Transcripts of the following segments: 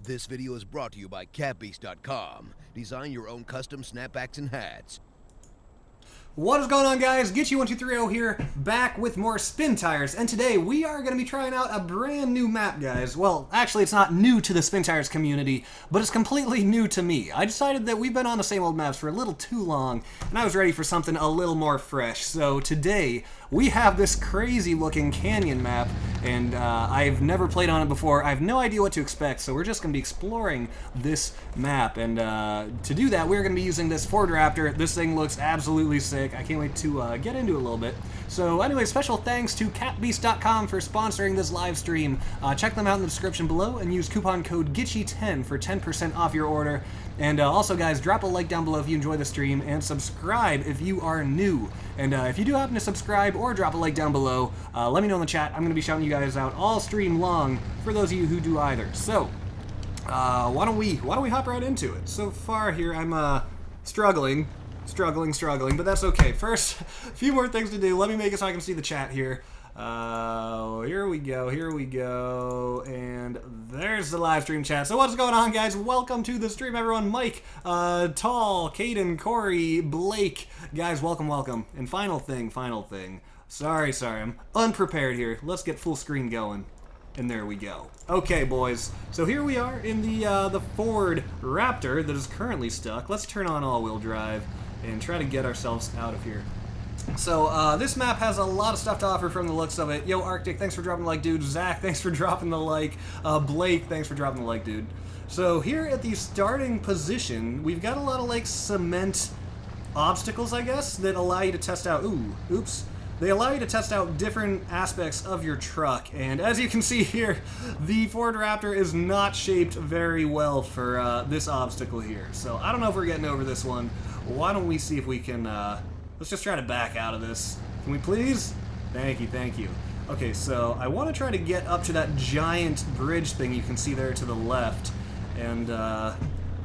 This video is brought to you by catbeast.com. Design your own custom snapbacks and hats. What is going on, guys? Get123 here, back with more SpinTires, and today we are going to be trying out a brand new map, guys. Well, actually, it's not new to the SpinTires community, but it's completely new to me. I decided that we've been on the same old maps for a little too long, and I was ready for something a little more fresh. So today, we have this crazy-looking canyon map, and I've never played on it before. I have no idea what to expect, so we're just going to be exploring this map. And to do that, we're going to be using this Ford Raptor. This thing looks absolutely sick. I can't wait to get into it a little bit. So anyway, special thanks to catbeast.com for sponsoring this live stream. Check them out in the description below and use coupon code GETCHY10 for 10% off your order. And also, guys, drop a like down below if you enjoy the stream, and subscribe if you are new. And if you do happen to subscribe or drop a like down below, let me know in the chat. I'm going to be shouting you guys out all stream long for those of you who do either. So why don't we hop right into it? So far here, I'm struggling, but that's okay. First, a few more things to do. Let me make it so I can see the chat here. Here we go, and there's the live stream chat. So what's going on, guys? Welcome to the stream, everyone. Mike, Tall, Caden, Corey, Blake, guys, welcome. And final thing. Sorry, I'm unprepared here. Let's get full screen going. And there we go. Okay, boys. So here we are in the Ford Raptor that is currently stuck. Let's turn on all-wheel drive and try to get ourselves out of here. So, this map has a lot of stuff to offer from the looks of it. Yo, Arctic, thanks for dropping the like, dude. Zach, thanks for dropping the like. Blake, thanks for dropping the like, dude. So, here at the starting position, we've got a lot of, like, cement obstacles, I guess, that allow you to test out... They allow you to test out different aspects of your truck, and as you can see here, the Ford Raptor is not shaped very well for this obstacle here. So I don't know if we're getting over this one. Why don't we see if we can, let's just try to back out of this. Can we please? Thank you. Okay, so I want to try to get up to that giant bridge thing you can see there to the left, and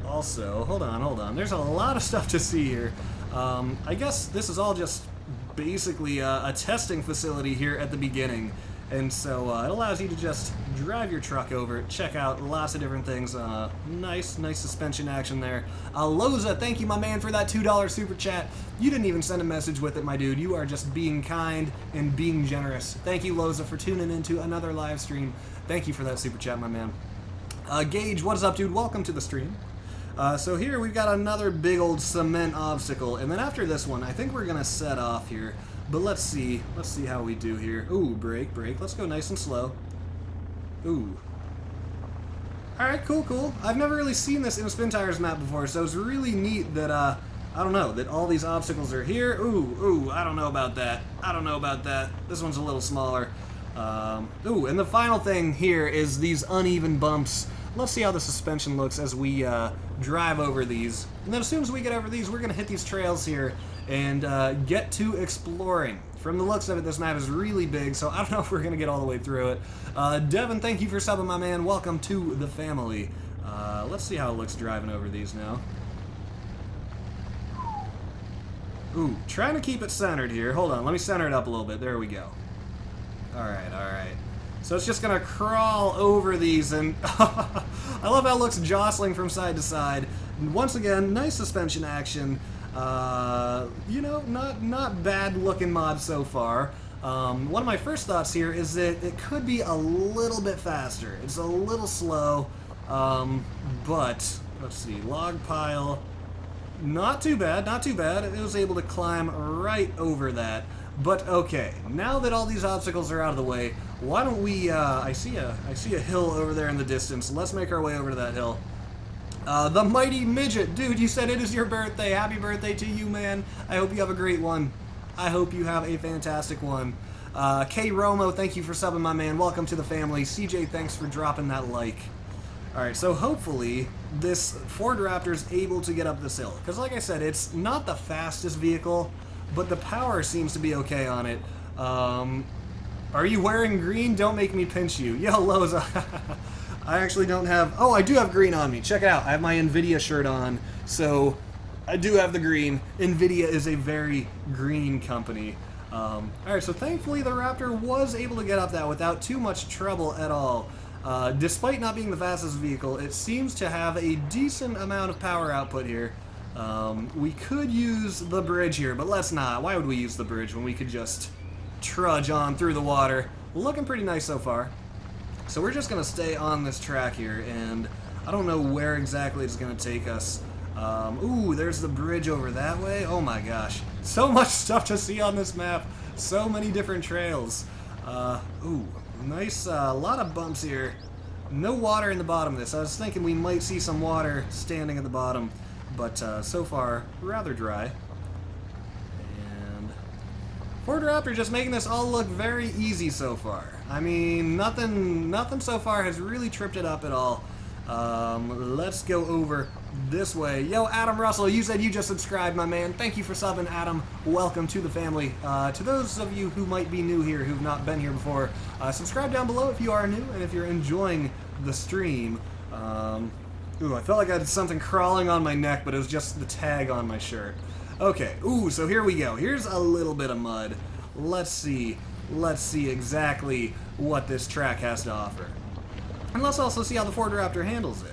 also, hold on, there's a lot of stuff to see here. I guess this is all just basically a testing facility here at the beginning, and so it allows you to just drive your truck over, check out lots of different things. Nice suspension action there. Loza, thank you, my man, for that $2 super chat. You didn't even send a message with it, my dude. You are just being kind and being generous. Thank you, Loza, for tuning into another live stream. Thank you for that super chat, my man. Gage, what is up, dude? Welcome to the stream. So here we've got another big old cement obstacle, and then after this one, I think we're gonna set off here. But let's see how we do here. Ooh, brake. Let's go nice and slow. Ooh. All right, cool. I've never really seen this in a SpinTires map before, so it's really neat that I don't know, that all these obstacles are here. Ooh, I don't know about that. This one's a little smaller. Ooh, and the final thing here is these uneven bumps. Let's see how the suspension looks as we drive over these. And then as soon as we get over these, we're going to hit these trails here and get to exploring. From the looks of it, this map is really big, so I don't know if we're going to get all the way through it. Devin, thank you for subbing, my man. Welcome to the family. Let's see how it looks driving over these now. Ooh, trying to keep it centered here. Hold on, let me center it up a little bit. There we go. All right. So it's just gonna crawl over these, and I love how it looks jostling from side to side. And once again, nice suspension action. You know, not bad looking mod so far. One of my first thoughts here is that it could be a little bit faster. It's a little slow, but let's see, log pile. Not too bad. It was able to climb right over that. But okay, now that all these obstacles are out of the way, why don't we, I see a hill over there in the distance. Let's make our way over to that hill. The Mighty Midget. Dude, you said it is your birthday. Happy birthday to you, man. I hope you have a great one. I hope you have a fantastic one. K Romo, thank you for subbing, my man. Welcome to the family. CJ, thanks for dropping that like. Alright, so hopefully this Ford Raptor is able to get up this hill. Because like I said, it's not the fastest vehicle, but the power seems to be okay on it. Are you wearing green? Don't make me pinch you. Yo, Loza. I actually don't have... Oh, I do have green on me. Check it out. I have my NVIDIA shirt on, so I do have the green. NVIDIA is a very green company. Alright, so thankfully the Raptor was able to get up that without too much trouble at all. Despite not being the fastest vehicle, it seems to have a decent amount of power output here. We could use the bridge here, but let's not. Why would we use the bridge when we could just trudge on through the water? Looking pretty nice so far. So we're just going to stay on this track here, and I don't know where exactly it's going to take us. Ooh, there's the bridge over that way. Oh my gosh. So much stuff to see on this map. So many different trails. Ooh, nice, lot of bumps here. No water in the bottom of this. I was thinking we might see some water standing at the bottom, but so far, rather dry. And Ford Raptor just making this all look very easy so far. I mean, nothing so far has really tripped it up at all. Let's go over this way. Yo, Adam Russell, you said you just subscribed, my man. Thank you for subbing, Adam. Welcome to the family. To those of you who might be new here, who've not been here before, subscribe down below if you are new and if you're enjoying the stream. Ooh, I felt like I had something crawling on my neck, but it was just the tag on my shirt. Okay, ooh, so here we go. Here's a little bit of mud. Let's see exactly what this track has to offer. And let's also see how the Ford Raptor handles it.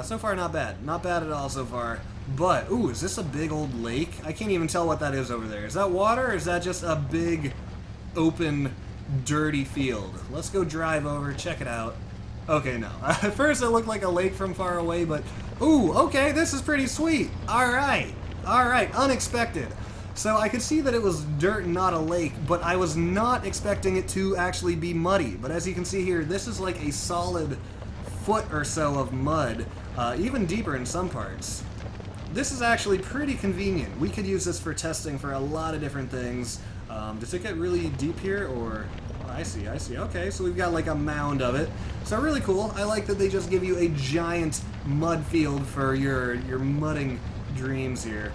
So far, not bad. Not bad at all so far. But, ooh, is this a big old lake? I can't even tell what that is over there. Is that water, or is that just a big, open, dirty field? Let's go drive over, check it out. Okay, no. At first it looked like a lake from far away, but, ooh, okay, this is pretty sweet. Alright, unexpected. So I could see that it was dirt, not a lake, but I was not expecting it to actually be muddy. But as you can see here, this is like a solid foot or so of mud, even deeper in some parts. This is actually pretty convenient. We could use this for testing for a lot of different things. Does it get really deep here, or... I see. Okay, so we've got like a mound of it. So really cool. I like that they just give you a giant mud field for your mudding dreams here.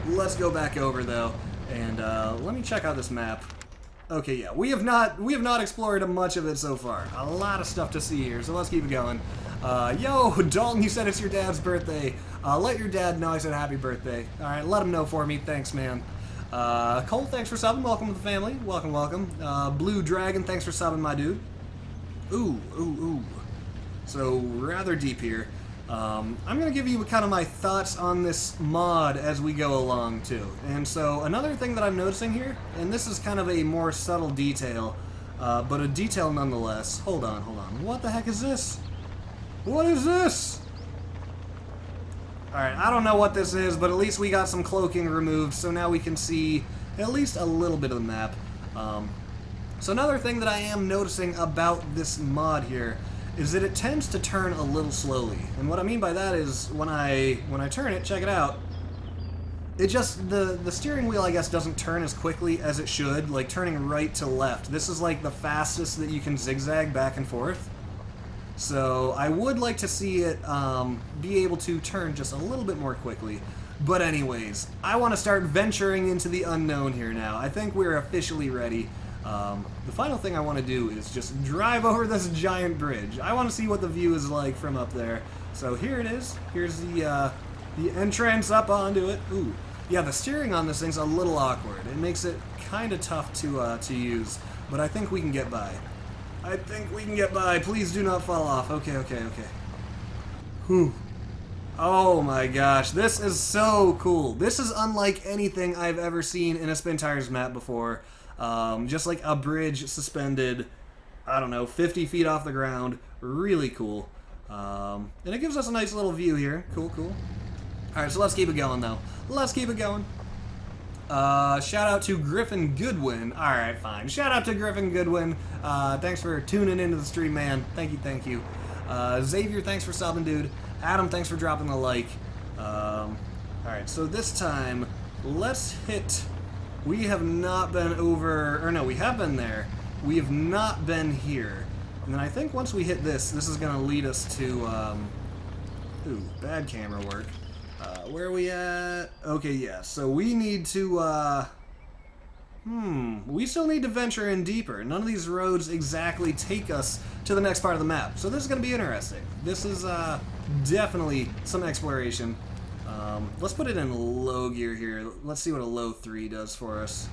Let's go back over though, and let me check out this map. Okay, yeah, we have not explored much of it so far. A lot of stuff to see here, so let's keep it going. Yo, Dalton, you said it's your dad's birthday. Let your dad know I said happy birthday. All right, let him know for me. Thanks, man. Cole, thanks for subbing. Welcome to the family. Welcome. Blue Dragon, thanks for subbing, my dude. Ooh. So, rather deep here. I'm going to give you kind of my thoughts on this mod as we go along, too. And so, another thing that I'm noticing here, and this is kind of a more subtle detail, but a detail nonetheless. Hold on. What the heck is this? What is this? Alright, I don't know what this is, but at least we got some cloaking removed, so now we can see at least a little bit of the map. So another thing that I am noticing about this mod here is that it tends to turn a little slowly. And what I mean by that is when I turn it, check it out, it just, the steering wheel, I guess, doesn't turn as quickly as it should, like turning right to left. This is like the fastest that you can zigzag back and forth. So I would like to see it be able to turn just a little bit more quickly. But anyways, I want to start venturing into the unknown here now. I think we're officially ready. The final thing I want to do is just drive over this giant bridge. I want to see what the view is like from up there. So here it is. Here's the entrance up onto it. Ooh, yeah, the steering on this thing's a little awkward. It makes it kind of tough to use, but I think we can get by. Please do not fall off. Okay. Whew. Oh my gosh, this is so cool. This is unlike anything I've ever seen in a SpinTires map before. Just like a bridge suspended, I don't know, 50 feet off the ground. Really cool. And it gives us a nice little view here. Cool. Alright, so let's keep it going though. Shout out to Griffin Goodwin. Alright, fine. Shout out to Griffin Goodwin. Thanks for tuning into the stream, man. Thank you. Xavier, thanks for subbing, dude. Adam, thanks for dropping the like. Alright, so this time, let's hit... We have not been over... Or no, we have been there. We have not been here. And then I think once we hit this is going to lead us to... Ooh, bad camera work. Where are we at? Okay, yeah, so we need to, we still need to venture in deeper. None of these roads exactly take us to the next part of the map, so this is going to be interesting. This is, definitely some exploration. Let's put it in low gear here. Let's see what a low 3 does for us.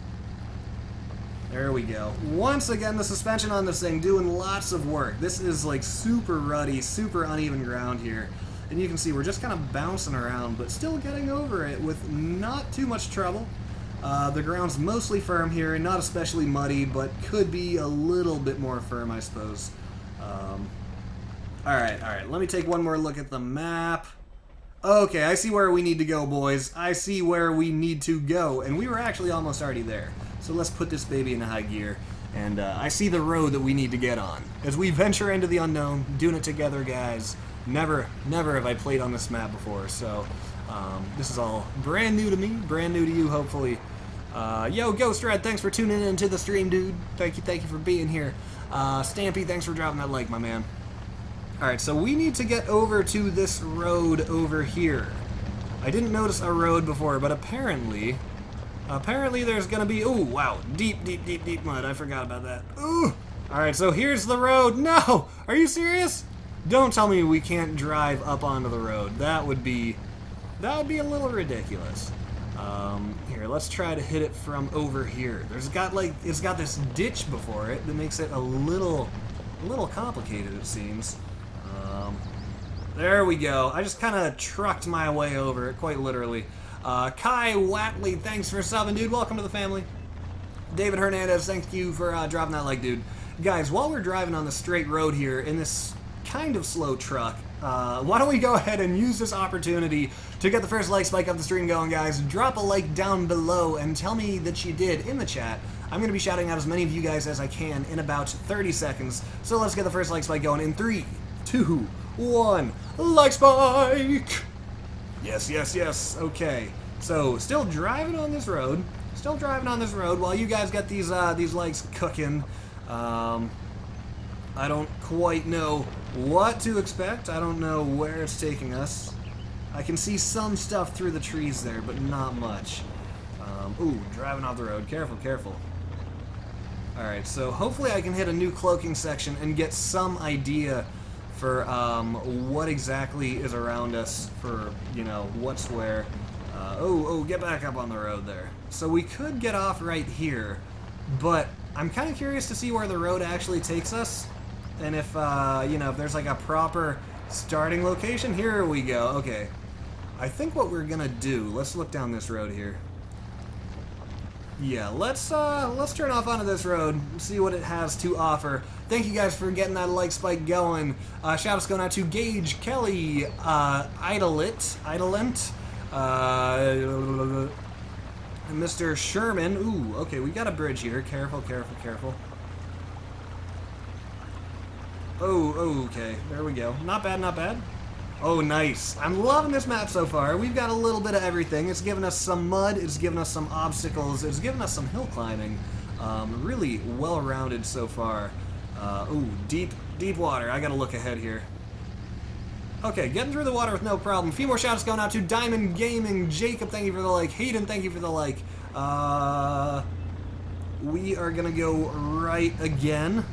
There we go. Once again, the suspension on this thing doing lots of work. This is like super ruddy, super uneven ground here. And you can see we're just kind of bouncing around, but still getting over it with not too much trouble. The ground's mostly firm here, not especially muddy, but could be a little bit more firm, I suppose. Alright, let me take one more look at the map. Okay, I see where we need to go, boys. I see where we need to go, and we were actually almost already there. So let's put this baby in high gear, and I see the road that we need to get on. As we venture into the unknown, doing it together, guys. Never have I played on this map before, so this is all brand new to me, brand new to you, hopefully. Yo, Ghost Red, thanks for tuning in to the stream, dude. Thank you for being here. Stampy, thanks for dropping that like, my man. Alright, so we need to get over to this road over here. I didn't notice a road before, but apparently there's gonna be, ooh, wow, deep mud. I forgot about that. Ooh! Alright, so here's the road. No! Are you serious? Don't tell me we can't drive up onto the road. That would be a little ridiculous. Here, let's try to hit it from over here. It's got this ditch before it that makes it a little complicated, it seems. There we go. I just kind of trucked my way over it, quite literally. Kai Watley, thanks for subbing, dude. Welcome to the family. David Hernandez, thank you for dropping that like, dude. Guys, while we're driving on the straight road here in this kind of slow truck, why don't we go ahead and use this opportunity to get the first like spike of the stream going, guys. Drop a like down below and tell me that you did in the chat. I'm going to be shouting out as many of you guys as I can in about 30 seconds. So let's get the first like spike going in 3, 2, 1. Like spike! Yes. Okay. So, still driving on this road. While you guys get these likes cooking. I don't quite know what to expect. I don't know where it's taking us. I can see some stuff through the trees there, but not much. Ooh, driving off the road. Careful. Alright, so hopefully I can hit a new cloaking section and get some idea for what exactly is around us, for, you know, what's where. Get back up on the road there. So we could get off right here, but I'm kind of curious to see where the road actually takes us, and if, you know, if there's like a proper starting location. Here we go. Okay. I think what we're gonna do, let's look down this road here. Yeah, let's turn off onto this road and see what it has to offer. Thank you guys for getting that like spike going. Shoutouts going out to Gage, Kelly, Idolent, Mr. Sherman. Ooh, okay, we got a bridge here. Careful. Oh, okay, there we go. Not bad. Oh, nice. I'm loving this map so far. We've got a little bit of everything. It's given us some mud, it's given us some obstacles, it's given us some hill climbing. Really well-rounded so far. Ooh, deep water. I gotta look ahead here. Okay, getting through the water with no problem. A few more shoutouts going out to Diamond Gaming, Jacob, thank you for the like, Hayden, thank you for the like. We are gonna go right again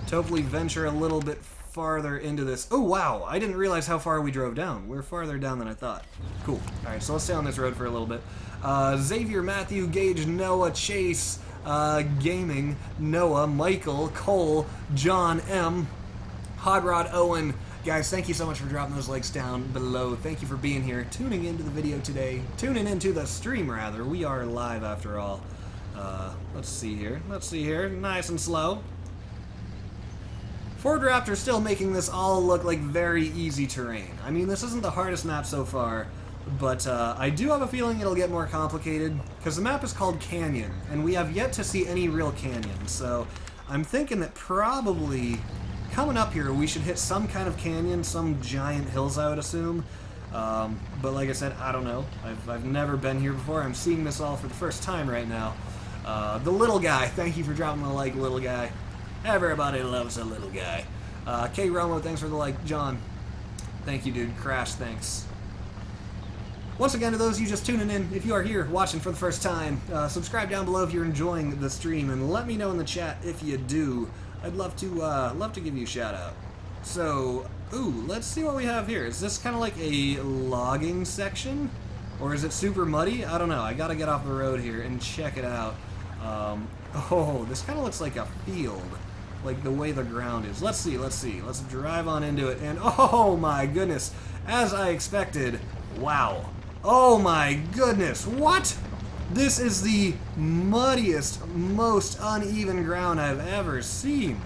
to hopefully venture a little bit farther into this. Oh, wow. I didn't realize how far we drove down. We're farther down than I thought. Cool. All right, so let's stay on this road for a little bit. Xavier, Matthew, Gage, Noah, Chase, Gaming, Noah, Michael, Cole, John M, Hot Rod, Owen. Guys, thank you so much for dropping those likes down below. Thank you for being here, tuning into the video today. Tuning into the stream, rather. We are live, after all. Let's see here. Nice and slow. Ford Raptor still making this all look like very easy terrain. I mean, this isn't the hardest map so far, but I do have a feeling it'll get more complicated, because the map is called Canyon, and we have yet to see any real canyon, so I'm thinking that probably coming up here we should hit some kind of canyon, some giant hills, I would assume. But like I said, I don't know. I've never been here before. I'm seeing this all for the first time right now. The little guy, thank you for dropping the like, little guy. Everybody loves a little guy. K Romo, thanks for the like. John, thank you, dude. Crash, thanks. Once again, to those of you just tuning in, if you are here watching for the first time, subscribe down below if you're enjoying the stream, and let me know in the chat if you do. I'd love to give you a shout out. So, ooh, let's see what we have here. Is this kind of like a logging section, or is it super muddy? I don't know. I gotta get off the road here and check it out. Oh, this kind of looks like a field, like the way the ground is. Let's see. Let's drive on into it, and oh my goodness, as I expected, wow. Oh my goodness, what? This is the muddiest, most uneven ground I've ever seen.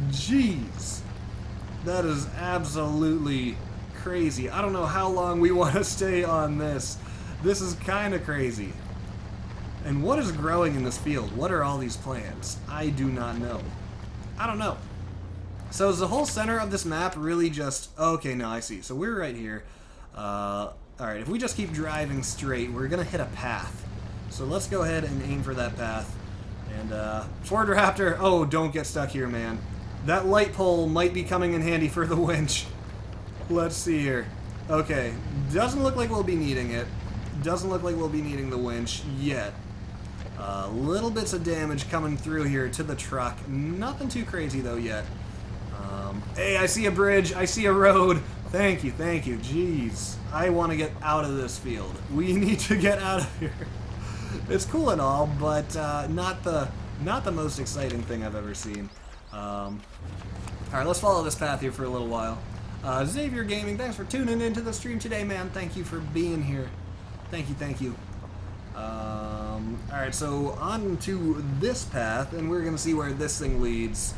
Jeez. That is absolutely crazy. I don't know how long we want to stay on this. This is kind of crazy. And what is growing in this field? What are all these plants? I do not know. I don't know. So is the whole center of this map really just... Okay, no, I see. So we're right here. Alright, if we just keep driving straight, we're going to hit a path. So let's go ahead and aim for that path. And, Ford Raptor, oh, don't get stuck here, man. That light pole might be coming in handy for the winch. Let's see here. Okay, doesn't look like we'll be needing it. Doesn't look like we'll be needing the winch yet. Little bits of damage coming through here to the truck. Nothing too crazy, though, yet. Hey, I see a bridge. I see a road. Thank you, thank you. Jeez. I want to get out of this field. We need to get out of here. It's cool and all, but not the most exciting thing I've ever seen. Alright, let's follow this path here for a little while. Xavier Gaming, thanks for tuning into the stream today, man. Thank you for being here. Thank you, thank you. Alright, so on to this path, and we're going to see where this thing leads.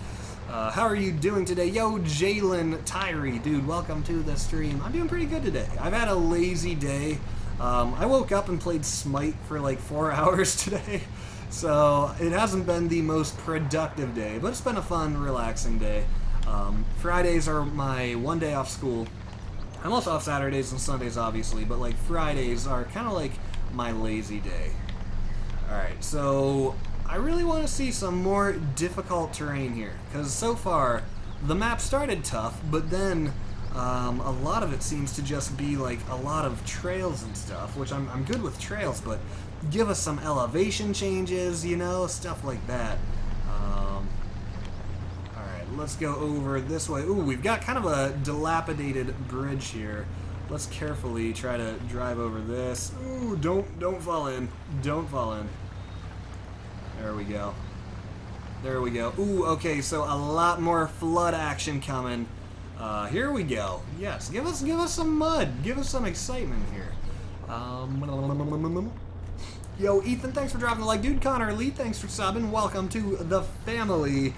How are you doing today? Yo, Jalen Tyree, dude, welcome to the stream. I'm doing pretty good today. I've had a lazy day. I woke up and played Smite for like 4 hours today, so it hasn't been the most productive day, but it's been a fun, relaxing day. Fridays are my one day off school. I'm also off Saturdays and Sundays, obviously, but like Fridays are kind of like my lazy day. Alright, so I really want to see some more difficult terrain here, because so far the map started tough, but then a lot of it seems to just be like a lot of trails and stuff, which I'm good with trails, but give us some elevation changes, you know, stuff like that. Alright, let's go over this way. Ooh, we've got kind of a dilapidated bridge here. Let's carefully try to drive over this. Ooh, don't fall in. Don't fall in. There we go. There we go. Ooh, okay, so a lot more flood action coming. Here we go. Yes, give us some mud. Give us some excitement here. Yo, Ethan, thanks for dropping the like. Dude, Connor Lee, thanks for subbing. Welcome to the family.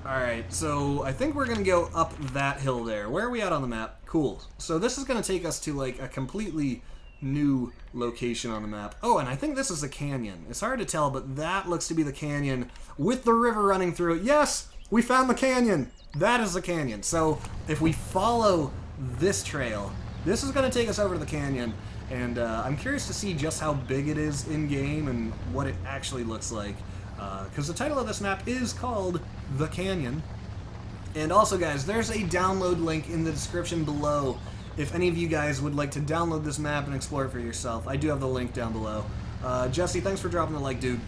Alright, so I think we're going to go up that hill there. Where are we at on the map? Cool. So this is going to take us to like a completely new location on the map. Oh, and I think this is a canyon. It's hard to tell, but that looks to be the canyon with the river running through it. Yes! We found the canyon! That is the canyon. So if we follow this trail, this is going to take us over to the canyon, and I'm curious to see just how big it is in-game and what it actually looks like. Because the title of this map is called The Canyon. And also, guys, there's a download link in the description below if any of you guys would like to download this map and explore it for yourself. I do have the link down below. Jesse, thanks for dropping the like, dude.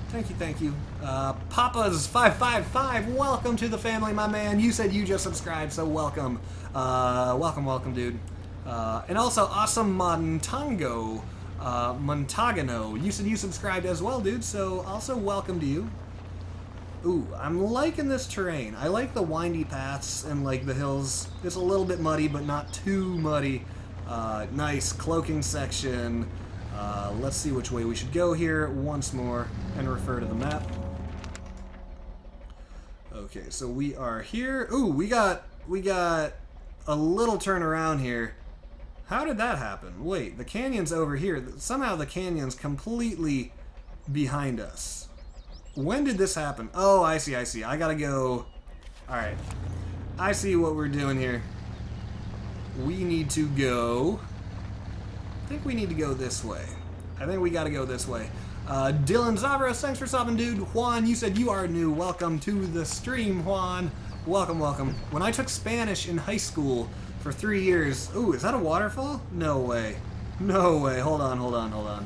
Thank you, thank you. Papa's555, welcome to the family, my man. You said you just subscribed, so welcome. Welcome, dude. And also, Awesome Montango, Montagano, you said you subscribed as well, dude, so also welcome to you. Ooh, I'm liking this terrain. I like the windy paths and like the hills. It's a little bit muddy, but not too muddy. Nice cloaking section. Let's see which way we should go here once more and refer to the map. Okay, so we are here. Ooh, we got a little turnaround here. How did that happen? Wait, the canyon's over here. Somehow the canyon's completely behind us. When did this happen? Oh, I see. I gotta go... Alright. I see what we're doing here. We need to go... I think we need to go this way. I think we gotta go this way. Dylan Zavros, thanks for subbing, dude. Juan, you said you are new. Welcome to the stream, Juan. Welcome. When I took Spanish in high school for 3 years... Ooh, is that a waterfall? No way. No way. Hold on.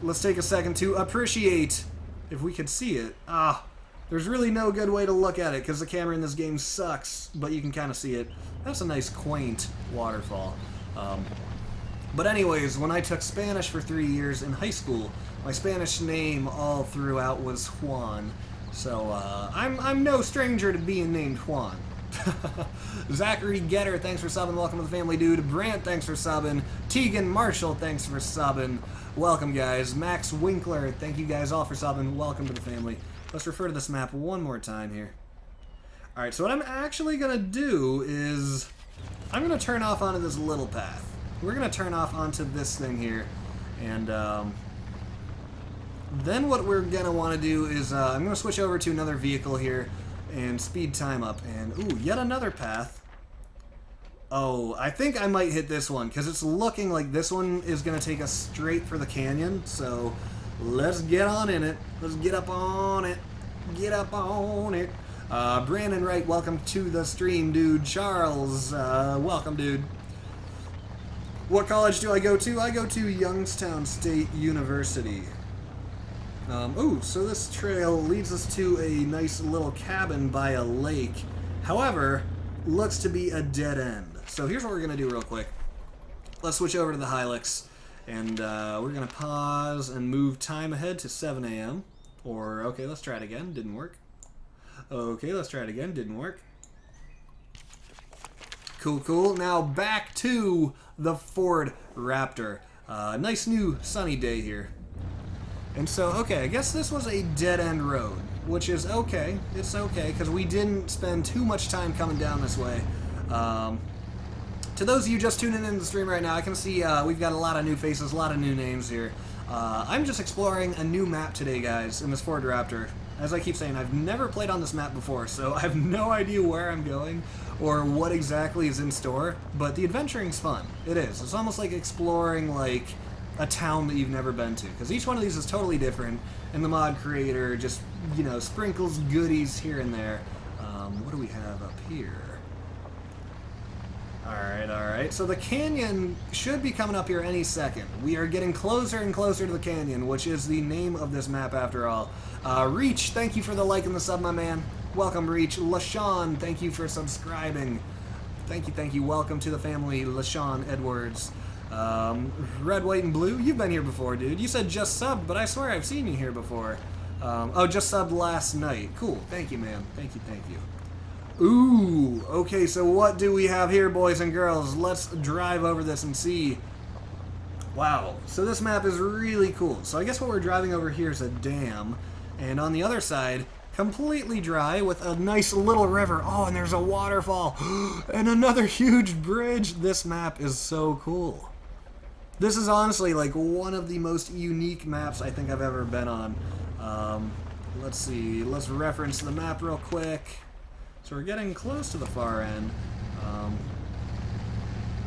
Let's take a second to appreciate... If we could see it. There's really no good way to look at it because the camera in this game sucks, but you can kind of see it. That's a nice, quaint waterfall. But anyways, when I took Spanish for 3 years in high school, my Spanish name all throughout was Juan. So I'm no stranger to being named Juan. Zachary Getter, thanks for subbing. Welcome to the family, dude. Brant, thanks for subbing. Tegan Marshall, thanks for subbing. Welcome, guys. Max Winkler, thank you guys all for subbing. Welcome to the family. Let's refer to this map one more time here. Alright, so what I'm actually going to do is I'm going to turn off onto this little path. We're going to turn off onto this thing here. And then what we're going to want to do is I'm going to switch over to another vehicle here and speed time up. And, ooh, yet another path. Oh, I think I might hit this one because it's looking like this one is going to take us straight for the canyon. So let's get on in it. Let's get up on it. Get up on it. Brandon Wright, welcome to the stream, dude. Charles, welcome, dude. What college do I go to? I go to Youngstown State University. Ooh, so this trail leads us to a nice little cabin by a lake. However, looks to be a dead end. So here's what we're going to do real quick. Let's switch over to the Hilux, and we're going to pause and move time ahead to 7 a.m. Or, okay, let's try it again. Didn't work. Okay, let's try it again. Didn't work. Cool, cool. Now back to the Ford Raptor. Nice new sunny day here. And so, okay, I guess this was a dead-end road, which is okay. It's okay, because we didn't spend too much time coming down this way. To those of you just tuning in the stream right now, I can see we've got a lot of new faces, a lot of new names here. I'm just exploring a new map today, guys, in this Ford Raptor. As I keep saying, I've never played on this map before, so I have no idea where I'm going or what exactly is in store, but the adventuring's fun. It is. It's almost like exploring, like, a town that you've never been to, because each one of these is totally different, and the mod creator just, you know, sprinkles goodies here and there. What do we have up here? Alright, so the canyon should be coming up here any second. We are getting closer and closer to the canyon, which is the name of this map after all. Reach, thank you for the like and the sub, my man. Welcome, Reach. LaShawn, thank you for subscribing. Thank you. Welcome to the family, LaShawn Edwards. Red, white, and blue, you've been here before, dude. You said just subbed, but I swear I've seen you here before. Oh, just subbed last night. Cool, thank you, man. Thank you. Ooh, okay, so what do we have here, boys and girls? Let's drive over this and see. Wow, so this map is really cool. So I guess what we're driving over here is a dam, and on the other side, completely dry with a nice little river. Oh, and there's a waterfall, and another huge bridge. This map is so cool. This is honestly like one of the most unique maps I think I've ever been on. Let's see, let's reference the map real quick. So we're getting close to the far end.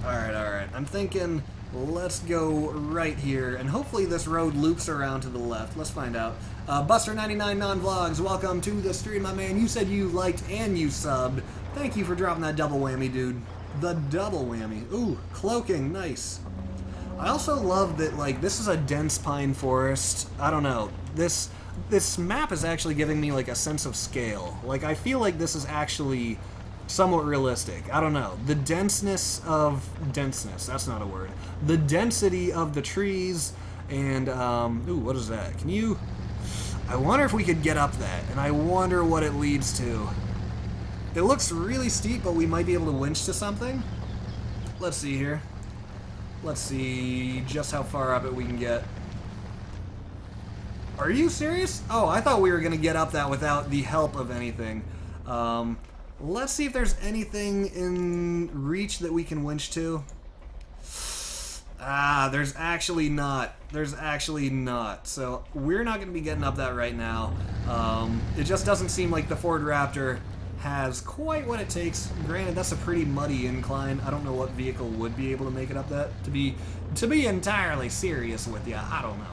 Alright. I'm thinking let's go right here, and hopefully this road loops around to the left. Let's find out. Buster99 Non-Vlogs, welcome to the stream, my man. You said you liked and you subbed. Thank you for dropping that double whammy, dude. The double whammy. Ooh, cloaking, nice. I also love that, like, this is a dense pine forest. I don't know. This map is actually giving me, like, a sense of scale. Like, I feel like this is actually somewhat realistic. I don't know. The denseness, that's not a word. The density of the trees and, ooh, what is that? Can you... I wonder if we could get up that, and I wonder what it leads to. It looks really steep, but we might be able to winch to something. Let's see here. Let's see just how far up it we can get. Are you serious? Oh, I thought we were going to get up that without the help of anything. Let's see if there's anything in reach that we can winch to. Ah, there's actually not. So we're not going to be getting up that right now. It just doesn't seem like the Ford Raptor has quite what it takes. Granted, that's a pretty muddy incline. I don't know what vehicle would be able to make it up that. To be entirely serious with you, I don't know.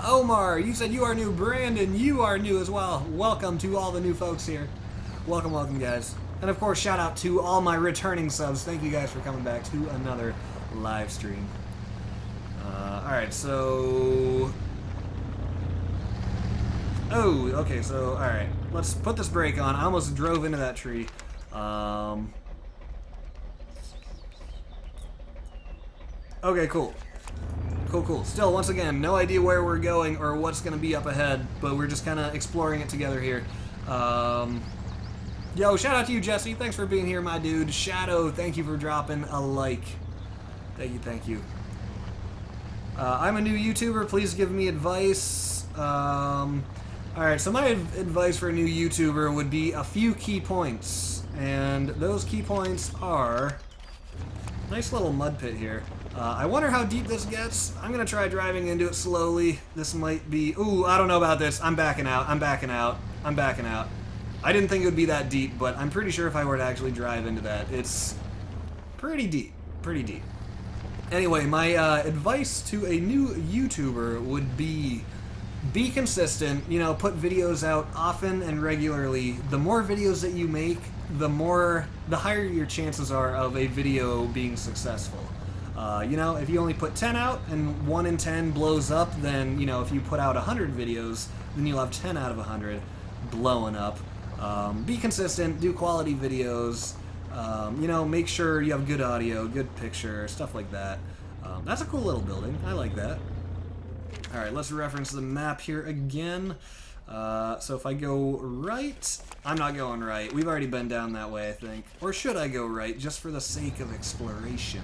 Omar, you said you are new. Brandon, you are new as well. Welcome to all the new folks here. Welcome, guys. And of course, shout out to all my returning subs. Thank you guys for coming back to another live stream. Alright, so... Oh, okay, so, alright. Let's put this brake on. I almost drove into that tree. Okay, cool. Cool. Still, once again, no idea where we're going or what's going to be up ahead, but we're just kind of exploring it together here. Yo, shout out to you, Jesse. Thanks for being here, my dude. Shadow, thank you for dropping a like. Thank you. I'm a new YouTuber. Please give me advice. Alright, so my advice for a new YouTuber would be a few key points. And those key points are... Nice little mud pit here. I wonder how deep this gets. I'm going to try driving into it slowly. This might be... Ooh, I don't know about this. I'm backing out. I didn't think it would be that deep, but I'm pretty sure if I were to actually drive into that, it's pretty deep. Anyway, my advice to a new YouTuber would be consistent, you know, put videos out often and regularly. The more videos that you make, the higher your chances are of a video being successful. You know, if you only put 10 out and 1 in 10 blows up, then, you know, if you put out 100 videos, then you'll have 10 out of 100 blowing up. Be consistent, do quality videos, you know, make sure you have good audio, good picture, stuff like that. That's a cool little building. I like that. Alright, let's reference the map here again. So if I go right... I'm not going right. We've already been down that way, I think. Or should I go right, just for the sake of exploration?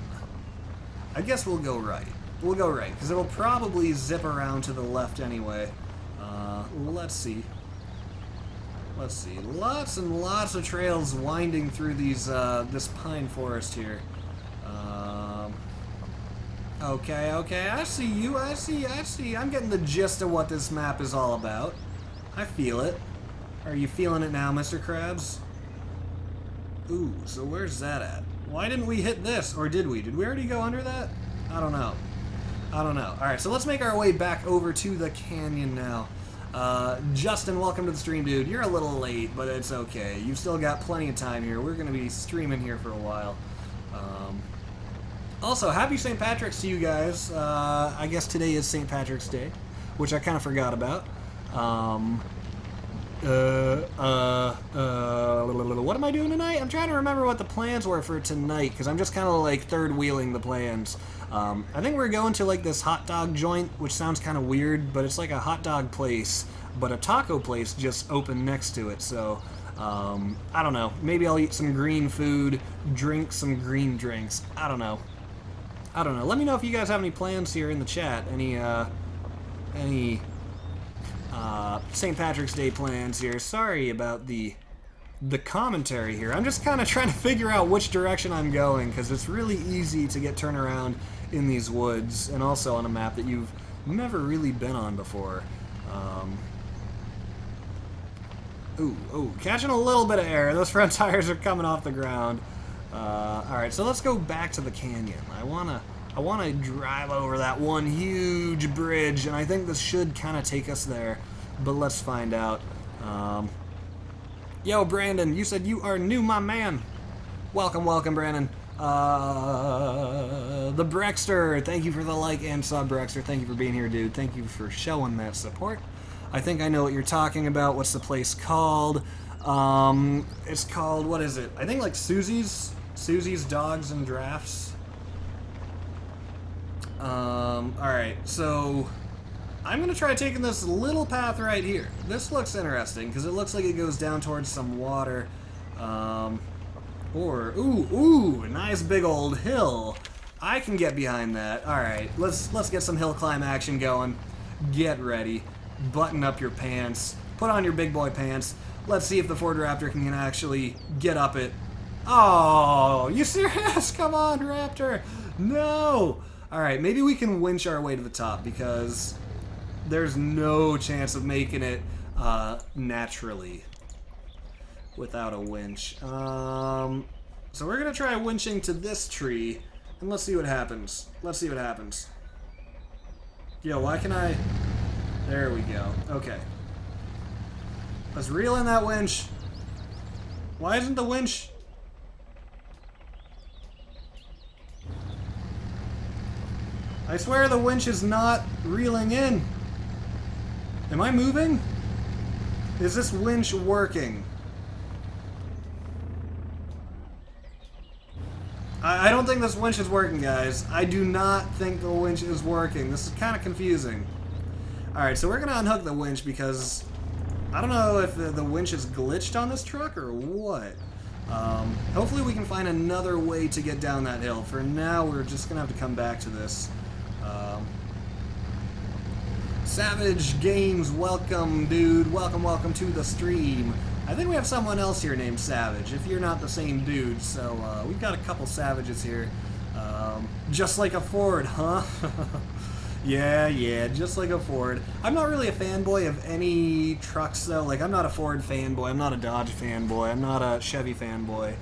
I guess we'll go right. We'll go right, because it'll probably zip around to the left anyway. Let's see. Lots and lots of trails winding through these this pine forest here. Okay, I see you. I see. I'm getting the gist of what this map is all about. I feel it. Are you feeling it now, Mr. Krabs? Ooh, so where's that at? Why didn't we hit this? Or did we? Did we already go under that? I don't know. Alright, so let's make our way back over to the canyon now. Justin, welcome to the stream, dude. You're a little late, but it's okay. You've still got plenty of time here. We're going to be streaming here for a while. Also, happy St. Patrick's to you guys. I guess today is St. Patrick's Day, which I kind of forgot about. What am I doing tonight? I'm trying to remember what the plans were for tonight, because I'm just kind of like third-wheeling the plans. I think we're going to like this hot dog joint, which sounds kind of weird, but it's like a hot dog place, but a taco place just opened next to it, so I don't know. Maybe I'll eat some green food, drink some green drinks. I don't know. Let me know if you guys have any plans here in the chat. Any St. Patrick's Day plans here. Sorry about the commentary here. I'm just kind of trying to figure out which direction I'm going, because it's really easy to get turned around in these woods, and also on a map that you've never really been on before. Ooh, catching a little bit of air. Those front tires are coming off the ground. Alright, so let's go back to the canyon. I wanna drive over that one huge bridge, and I think this should kind of take us there, but let's find out. Yo, Brandon, you said you are new, my man. Welcome, Brandon. The Brexter, thank you for the like and sub, Brexter. Thank you for being here, dude. Thank you for showing that support. I think I know what you're talking about. What's the place called? It's called, what is it? I think like Susie's Dogs and Drafts. Alright, so I'm gonna try taking this little path right here. This looks interesting, because it looks like it goes down towards some water. Ooh, a nice big old hill. I can get behind that. Alright, let's get some hill climb action going. Get ready. Button up your pants. Put on your big boy pants. Let's see if the Ford Raptor can actually get up it. Oh, you serious? Come on, Raptor. No. Alright, maybe we can winch our way to the top, because there's no chance of making it naturally without a winch. So we're going to try winching to this tree, and let's see what happens. Yo, why can I... There we go. Okay. Let's reel in that winch. Why isn't the winch... I swear the winch is not reeling in. Am I moving? Is this winch working? I don't think this winch is working, guys. I do not think the winch is working. This is kind of confusing. Alright, so we're going to unhook the winch because I don't know if the winch is glitched on this truck or what. Hopefully we can find another way to get down that hill. For now, we're just going to have to come back to this. Savage Games, welcome, dude. Welcome to the stream. I think we have someone else here named Savage, if you're not the same dude. So, we've got a couple Savages here. Just like a Ford, huh? Yeah, just like a Ford. I'm not really a fanboy of any trucks, though. Like, I'm not a Ford fanboy. I'm not a Dodge fanboy. I'm not a Chevy fanboy.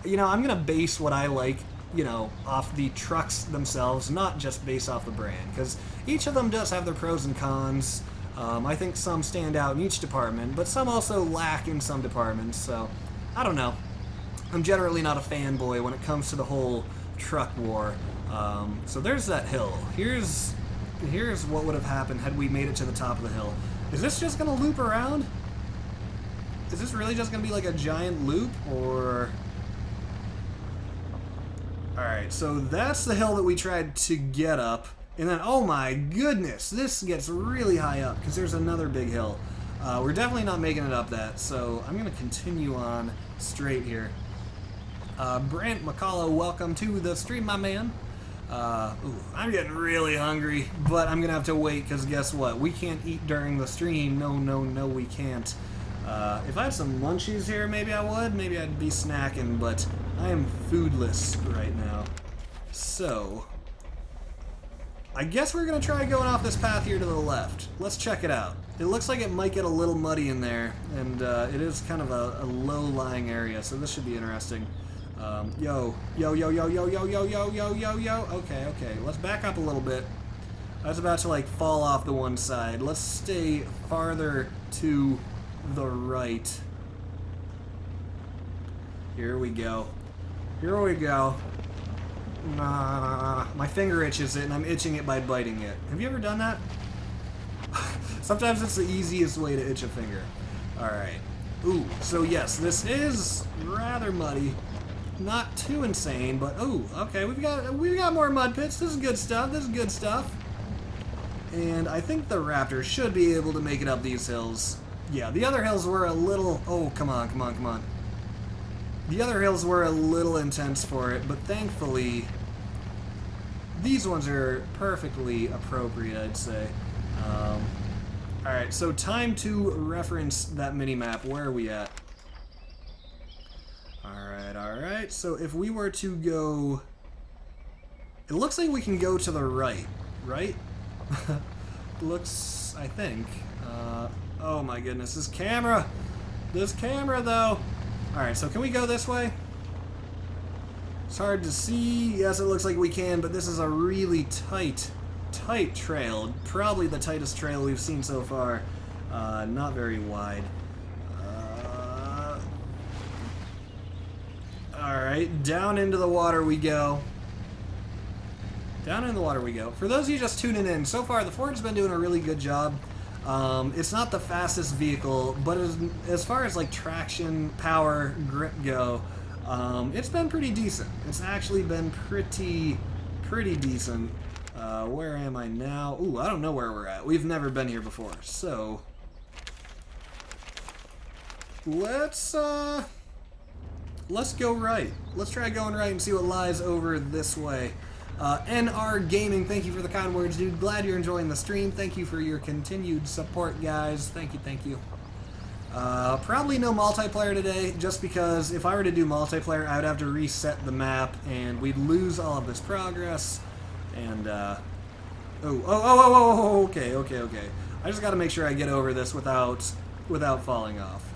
You know, I'm going to base what I like, you know, off the trucks themselves, not just based off the brand. Because each of them does have their pros and cons. I think some stand out in each department, but some also lack in some departments. So, I don't know. I'm generally not a fanboy when it comes to the whole truck war. So there's that hill. Here's what would have happened had we made it to the top of the hill. Is this just gonna loop around? Is this really just gonna be like a giant loop, or... Alright, so that's the hill that we tried to get up. And then, oh my goodness, this gets really high up, because there's another big hill. We're definitely not making it up that, so I'm gonna continue on straight here. Brent McCullough, welcome to the stream, my man. I'm getting really hungry, but I'm gonna have to wait because guess what? We can't eat during the stream. No, we can't. If I had some munchies here, maybe I would. Maybe I'd be snacking, but I am foodless right now. So, I guess we're gonna try going off this path here to the left. Let's check it out. It looks like it might get a little muddy in there, and it is kind of a low-lying area, so this should be interesting. Yo. Okay. Let's back up a little bit. I was about to, like, fall off the one side. Let's stay farther to the right. Here we go. My finger itches it, and I'm itching it by biting it. Have you ever done that? Sometimes it's the easiest way to itch a finger. Alright. Ooh, so yes, this is rather muddy. Not too insane, but ooh, okay, we've got more mud pits. This is good stuff. And I think the Raptor should be able to make it up these hills. Yeah, the other hills were a little... Oh, come on. The other hills were a little intense for it, but thankfully, these ones are perfectly appropriate, I'd say. Alright, so time to reference that mini-map. Where are we at? Alright, so if we were to go... It looks like we can go to the right, right? Looks, I think. Oh my goodness, this camera, though. Alright, so can we go this way? It's hard to see. Yes, it looks like we can, but this is a really tight trail. Probably the tightest trail we've seen so far. Not very wide. Alright, down into the water we go. For those of you just tuning in, so far the Ford's been doing a really good job. It's not the fastest vehicle, but as far as like traction, power, grip go, it's been pretty decent. It's actually been pretty decent. Where am I now? Ooh, I don't know where we're at. We've never been here before, so let's go right. Let's try going right and see what lies over this way. NR Gaming, thank you for the kind words, dude. Glad you're enjoying the stream. Thank you for your continued support, guys. Thank you. Probably no multiplayer today, just because if I were to do multiplayer, I would have to reset the map, and we'd lose all of this progress. And, okay. I just gotta make sure I get over this without falling off.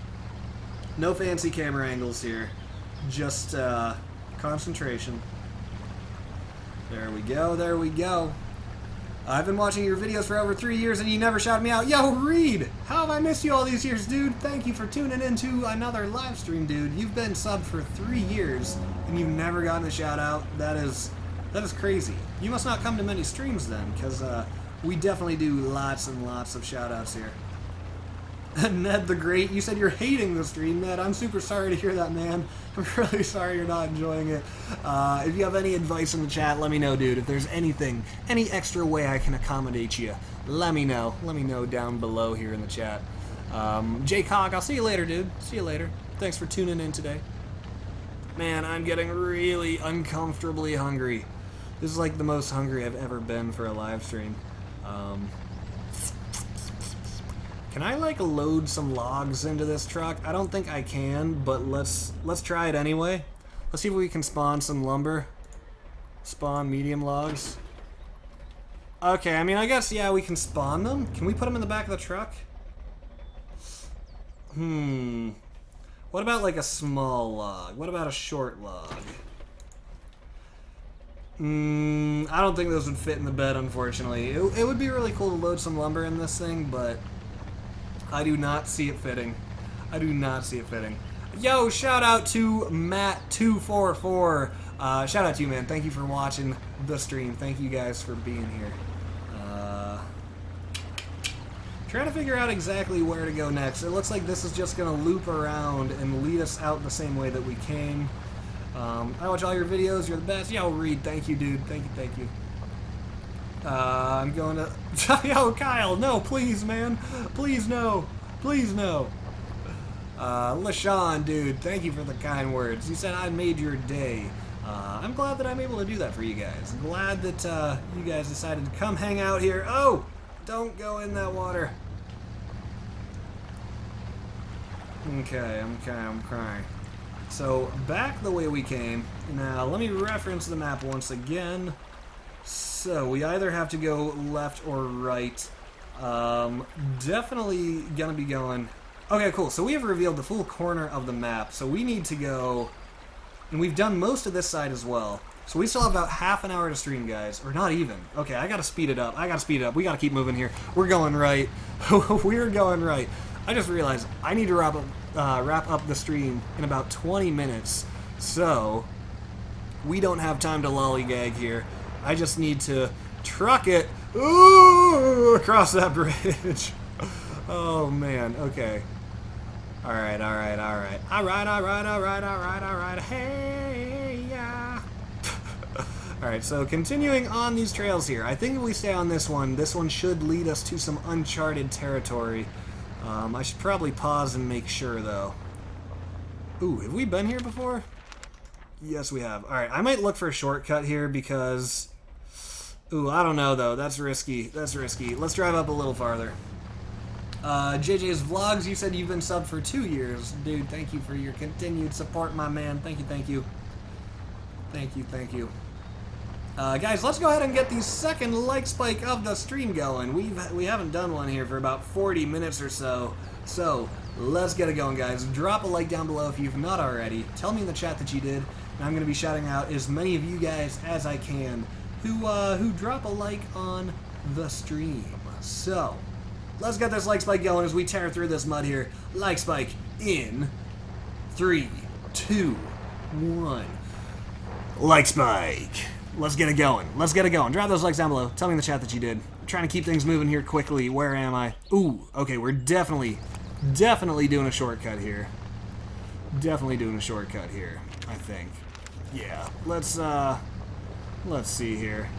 No fancy camera angles here. Just, concentration. There we go. I've been watching your videos for over 3 years and you never shouted me out. Yo, Reed! How have I missed you all these years, dude? Thank you for tuning into another live stream, dude. You've been subbed for 3 years and you've never gotten a shout out. That is crazy. You must not come to many streams then, because we definitely do lots and lots of shout outs here. Ned the Great, you said you're hating the stream, Ned. I'm super sorry to hear that, man. I'm really sorry you're not enjoying it. If you have any advice in the chat, let me know, dude. If there's anything, any extra way I can accommodate you, let me know. Let me know down below here in the chat. Jay Cog, I'll see you later, dude. See you later. Thanks for tuning in today. Man, I'm getting really uncomfortably hungry. This is like the most hungry I've ever been for a live stream. Can I like load some logs into this truck? I don't think I can, but let's try it anyway. Let's see if we can spawn some lumber. Spawn medium logs. Okay, I mean, I guess, yeah, we can spawn them. Can we put them in the back of the truck? What about like a small log? What about a short log? I don't think those would fit in the bed, unfortunately. It would be really cool to load some lumber in this thing, but I do not see it fitting. I do not see it fitting. Yo, shout out to Matt244. Shout out to you, man. Thank you for watching the stream. Thank you guys for being here. Trying to figure out exactly where to go next. It looks like this is just going to loop around and lead us out the same way that we came. I watch all your videos. You're the best. Yo, Reed. Thank you, dude. Thank you, thank you. I'm going to... Yo, Kyle, no, please, man. Please, no. Please, no. LaShawn, dude, thank you for the kind words. You said I made your day. I'm glad that I'm able to do that for you guys. I'm glad that you guys decided to come hang out here. Oh, don't go in that water. Okay, I'm crying. So, back the way we came. Now, let me reference the map once again. So, we either have to go left or right. Definitely gonna be going... Okay, cool. So we have revealed the full corner of the map. So we need to go... And we've done most of this side as well. So we still have about half an hour to stream, guys. Or not even. Okay, I gotta speed it up. We gotta keep moving here. We're going right. We're going right. I just realized I need to wrap up the stream in about 20 minutes. So, we don't have time to lollygag here. I just need to truck it across that bridge. Oh, man. Okay. Alright. Hey, yeah. Alright, so continuing on these trails here. I think if we stay on this one should lead us to some uncharted territory. I should probably pause and make sure, though. Ooh, have we been here before? Yes, we have. Alright, I might look for a shortcut here because... Ooh, I don't know, though. That's risky. That's risky. Let's drive up a little farther. JJ's Vlogs, you said you've been subbed for 2 years. Dude, thank you for your continued support, my man. Thank you, thank you. Thank you, thank you. Guys, let's go ahead and get the second like spike of the stream going. We haven't done one here for about 40 minutes or so. So, let's get it going, guys. Drop a like down below if you've not already. Tell me in the chat that you did. And I'm going to be shouting out as many of you guys as I can who drop a like on the stream. So, let's get this like spike going as we tear through this mud here. Like spike in 3, 2, 1. Like spike. Let's get it going. Let's get it going. Drop those likes down below. Tell me in the chat that you did. I'm trying to keep things moving here quickly. Where am I? Ooh, okay, we're definitely doing a shortcut here. Definitely doing a shortcut here, I think. Yeah, let's see here.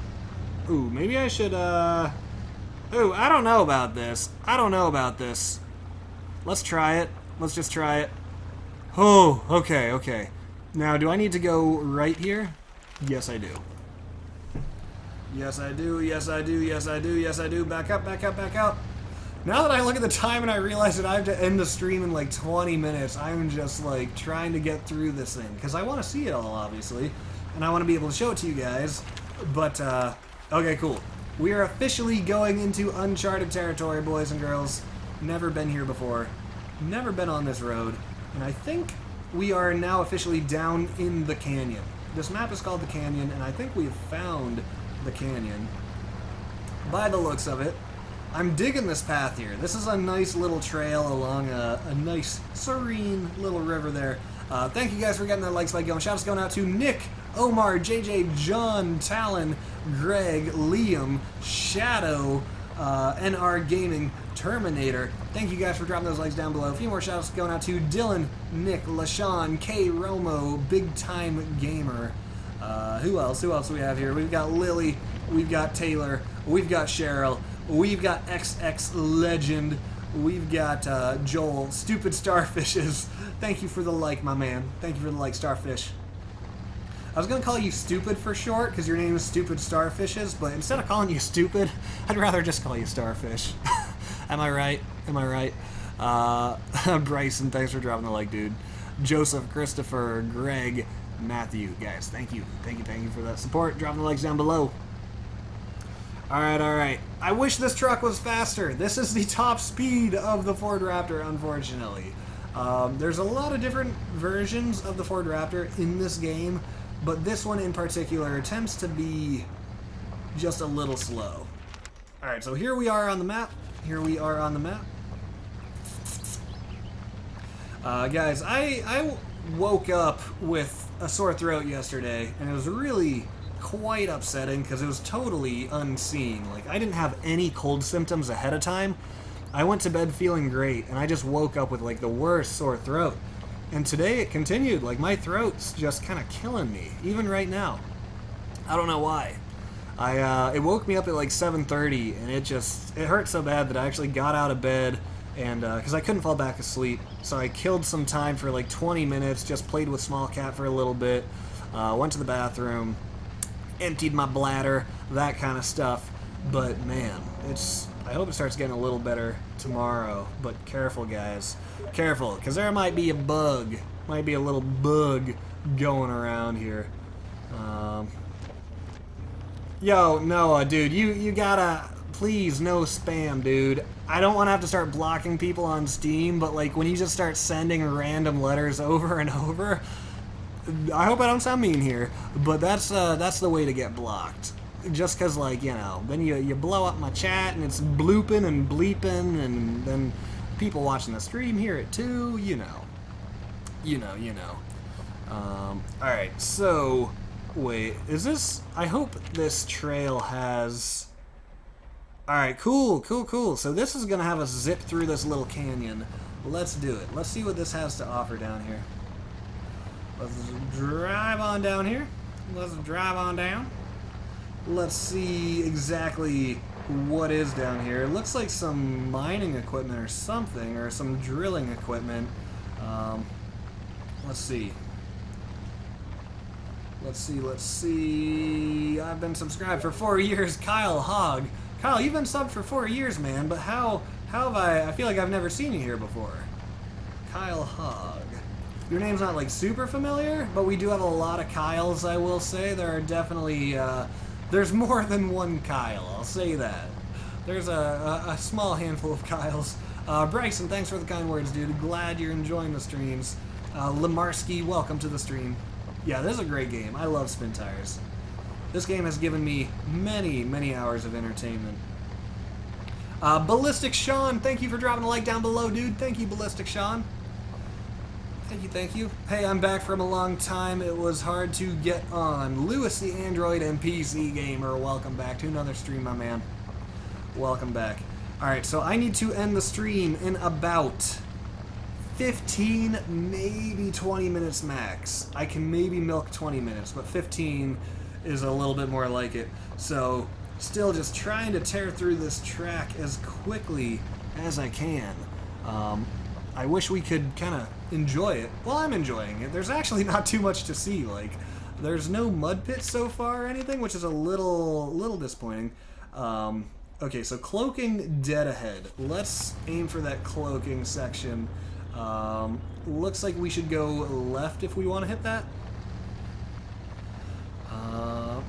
Ooh, maybe I should, Ooh, I don't know about this. Let's try it. Let's just try it. Oh, okay. Now, do I need to go right here? Yes, I do. Yes, I do. Back up. Now that I look at the time and I realize that I have to end the stream in like 20 minutes, I'm just like trying to get through this thing. Because I want to see it all, obviously. And I want to be able to show it to you guys. But, okay, cool. We are officially going into uncharted territory, boys and girls. Never been here before. Never been on this road. And I think we are now officially down in the canyon. This map is called the Canyon, and I think we've found the canyon. By the looks of it, I'm digging this path here. This is a nice little trail along a nice, serene little river there. Thank you guys for getting that like spike going. Shoutouts going out to Nick, Omar, JJ, John, Talon, Greg, Liam, Shadow, NR Gaming, Terminator. Thank you guys for dropping those likes down below. A few more shout outs going out to Dylan, Nick, LaShawn, K, Romo, Big Time Gamer. Who else? Who else do we have here? We've got Lily, we've got Taylor, we've got Cheryl, we've got XX Legend, we've got Joel, Stupid Starfishes. Thank you for the like, my man. Thank you for the like, Starfish. I was going to call you Stupid for short because your name is Stupid Starfishes, but instead of calling you Stupid, I'd rather just call you Starfish. Am I right? Am I right? Bryson, thanks for dropping the like, dude. Joseph, Christopher, Greg, Matthew. Guys, thank you. Thank you for that support. Dropping the likes down below. Alright. I wish this truck was faster. This is the top speed of the Ford Raptor, unfortunately. There's a lot of different versions of the Ford Raptor in this game, but this one in particular tends to be just a little slow. Alright, so here we are on the map. Guys, I woke up with a sore throat yesterday, and it was really quite upsetting because it was totally unseen. Like, I didn't have any cold symptoms ahead of time. I went to bed feeling great, and I just woke up with, like, the worst sore throat. And today it continued. Like, my throat's just kind of killing me, even right now. I don't know why. It woke me up at like 7:30, and it hurt so bad that I actually got out of bed, and because I couldn't fall back asleep, so I killed some time for like 20 minutes, just played with Small Cat for a little bit, went to the bathroom, emptied my bladder, that kind of stuff. But man, I hope it starts getting a little better tomorrow. But careful, guys, careful, because there might be a little bug going around here. Yo, Noah, dude, you gotta, please, no spam, dude. I don't want to have to start blocking people on Steam, but like when you just start sending random letters over and over, I hope I don't sound mean here, but that's the way to get blocked. Just cause, like, you know, then you blow up my chat and it's blooping and bleeping, and then people watching the stream hear it too, you know. Alright, so wait, is this... I hope this trail has... Alright, cool. So this is going to have us zip through this little canyon. Let's do it. Let's see what this has to offer down here. Let's drive on down here. Let's drive on down. Let's see exactly what is down here. It looks like some mining equipment or something, or some drilling equipment. Let's see. Let's see. I've been subscribed for 4 years. Kyle Hogg. Kyle, you've been subbed for 4 years, man, but how have I feel like I've never seen you here before. Kyle Hogg. Your name's not, like, super familiar, but we do have a lot of Kyles, I will say. There are definitely, there's more than one Kyle, I'll say that. There's a small handful of Kyles. Bryson, thanks for the kind words, dude. Glad you're enjoying the streams. Lemarski, welcome to the stream. Yeah, this is a great game. I love SpinTires. This game has given me many hours of entertainment. Ballistic Sean, thank you for dropping a like down below, dude. Thank you, Ballistic Sean. Thank you. Hey, I'm back from a long time. It was hard to get on. Lewis, the Android and PC gamer, welcome back to another stream, my man. Welcome back. Alright, so I need to end the stream in about 15, maybe 20 minutes max. I can maybe milk 20 minutes, but 15 is a little bit more like it. So, still just trying to tear through this track as quickly as I can. I wish we could kind of enjoy it. Well, I'm enjoying it. There's actually not too much to see. Like, there's no mud pits so far or anything, which is a little disappointing. Okay, so cloaking dead ahead. Let's aim for that cloaking section. Looks like we should go left if we want to hit that.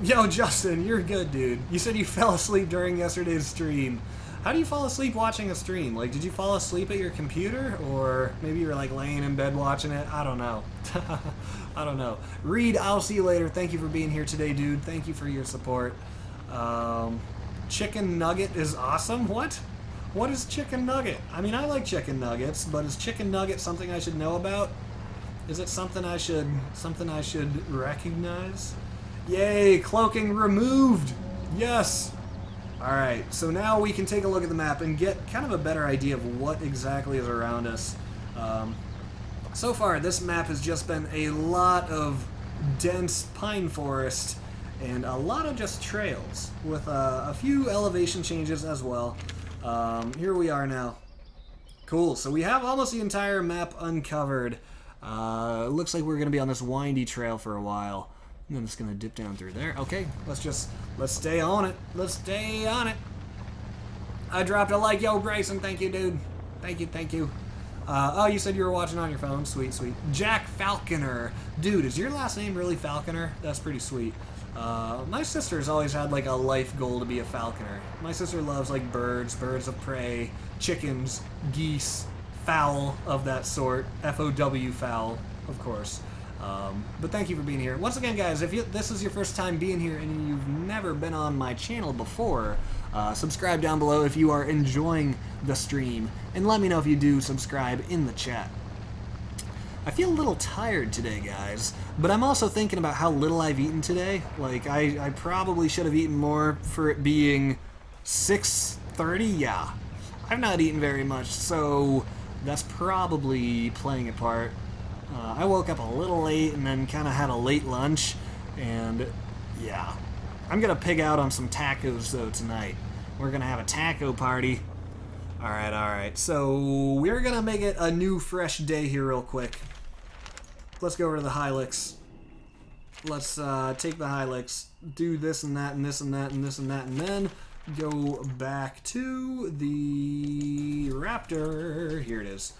Yo, Justin, you're good, dude. You said you fell asleep during yesterday's stream. How do you fall asleep watching a stream? Like, did you fall asleep at your computer? Or maybe you were, like, laying in bed watching it? I don't know. I don't know. Reed, I'll see you later. Thank you for being here today, dude. Thank you for your support. Chicken nugget is awesome? What? What is chicken nugget? I mean, I like chicken nuggets, but is chicken nugget something I should know about? Is it something I should recognize? Yay, cloaking removed! Yes! Alright, so now we can take a look at the map and get kind of a better idea of what exactly is around us. So far, this map has just been a lot of dense pine forest and a lot of just trails with a few elevation changes as well. Here we are now. Cool, so we have almost the entire map uncovered. It looks like we're going to be on this windy trail for a while. And then it's going to dip down through there. Okay, let's stay on it. Let's stay on it. I dropped a like. Yo, Bryson, thank you, dude. Thank you. Oh, you said you were watching on your phone. Sweet. Jack Falconer. Dude, is your last name really Falconer? That's pretty sweet. My sister's always had like a life goal to be a falconer. My sister loves like birds of prey, chickens, geese, fowl of that sort. F-O-W fowl, of course. But thank you for being here. Once again, guys, if this is your first time being here and you've never been on my channel before, subscribe down below if you are enjoying the stream, and let me know if you do subscribe in the chat. I feel a little tired today, guys, but I'm also thinking about how little I've eaten today. Like, I probably should have eaten more for it being 6:30. Yeah, I've not eaten very much, so that's probably playing a part. I woke up a little late and then kind of had a late lunch, and yeah. I'm going to pig out on some tacos, though, tonight. We're going to have a taco party. Alright, so we're going to make it a new, fresh day here real quick. Let's go over to the Hilux. Let's take the Hilux, do this and that and this and that and this and that, and then go back to the Raptor. Here it is.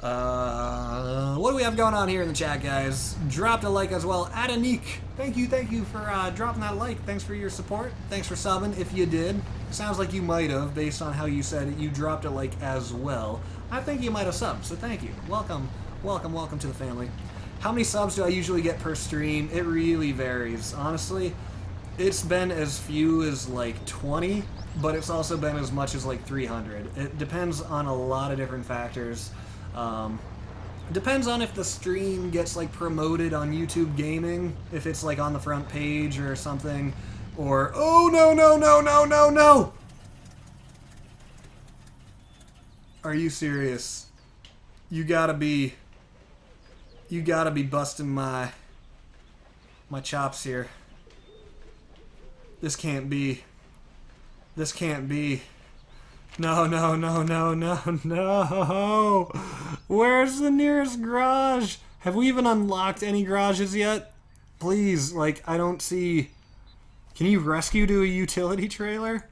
What do we have going on here in the chat, guys? Dropped a like as well. Adanik, thank you for dropping that like. Thanks for your support. Thanks for subbing if you did. Sounds like you might have, based on how you said it. You dropped a like as well. I think you might have subbed, so thank you. Welcome to the family. How many subs do I usually get per stream? It really varies. Honestly, it's been as few as like 20, but it's also been as much as like 300. It depends on a lot of different factors. Depends on if the stream gets like promoted on YouTube Gaming, if it's like on the front page or something, or oh no. Are you serious? You gotta be busting my chops here. This can't be. No. Where's the nearest garage? Have we even unlocked any garages yet? Please, like, I don't see... Can you rescue to a utility trailer?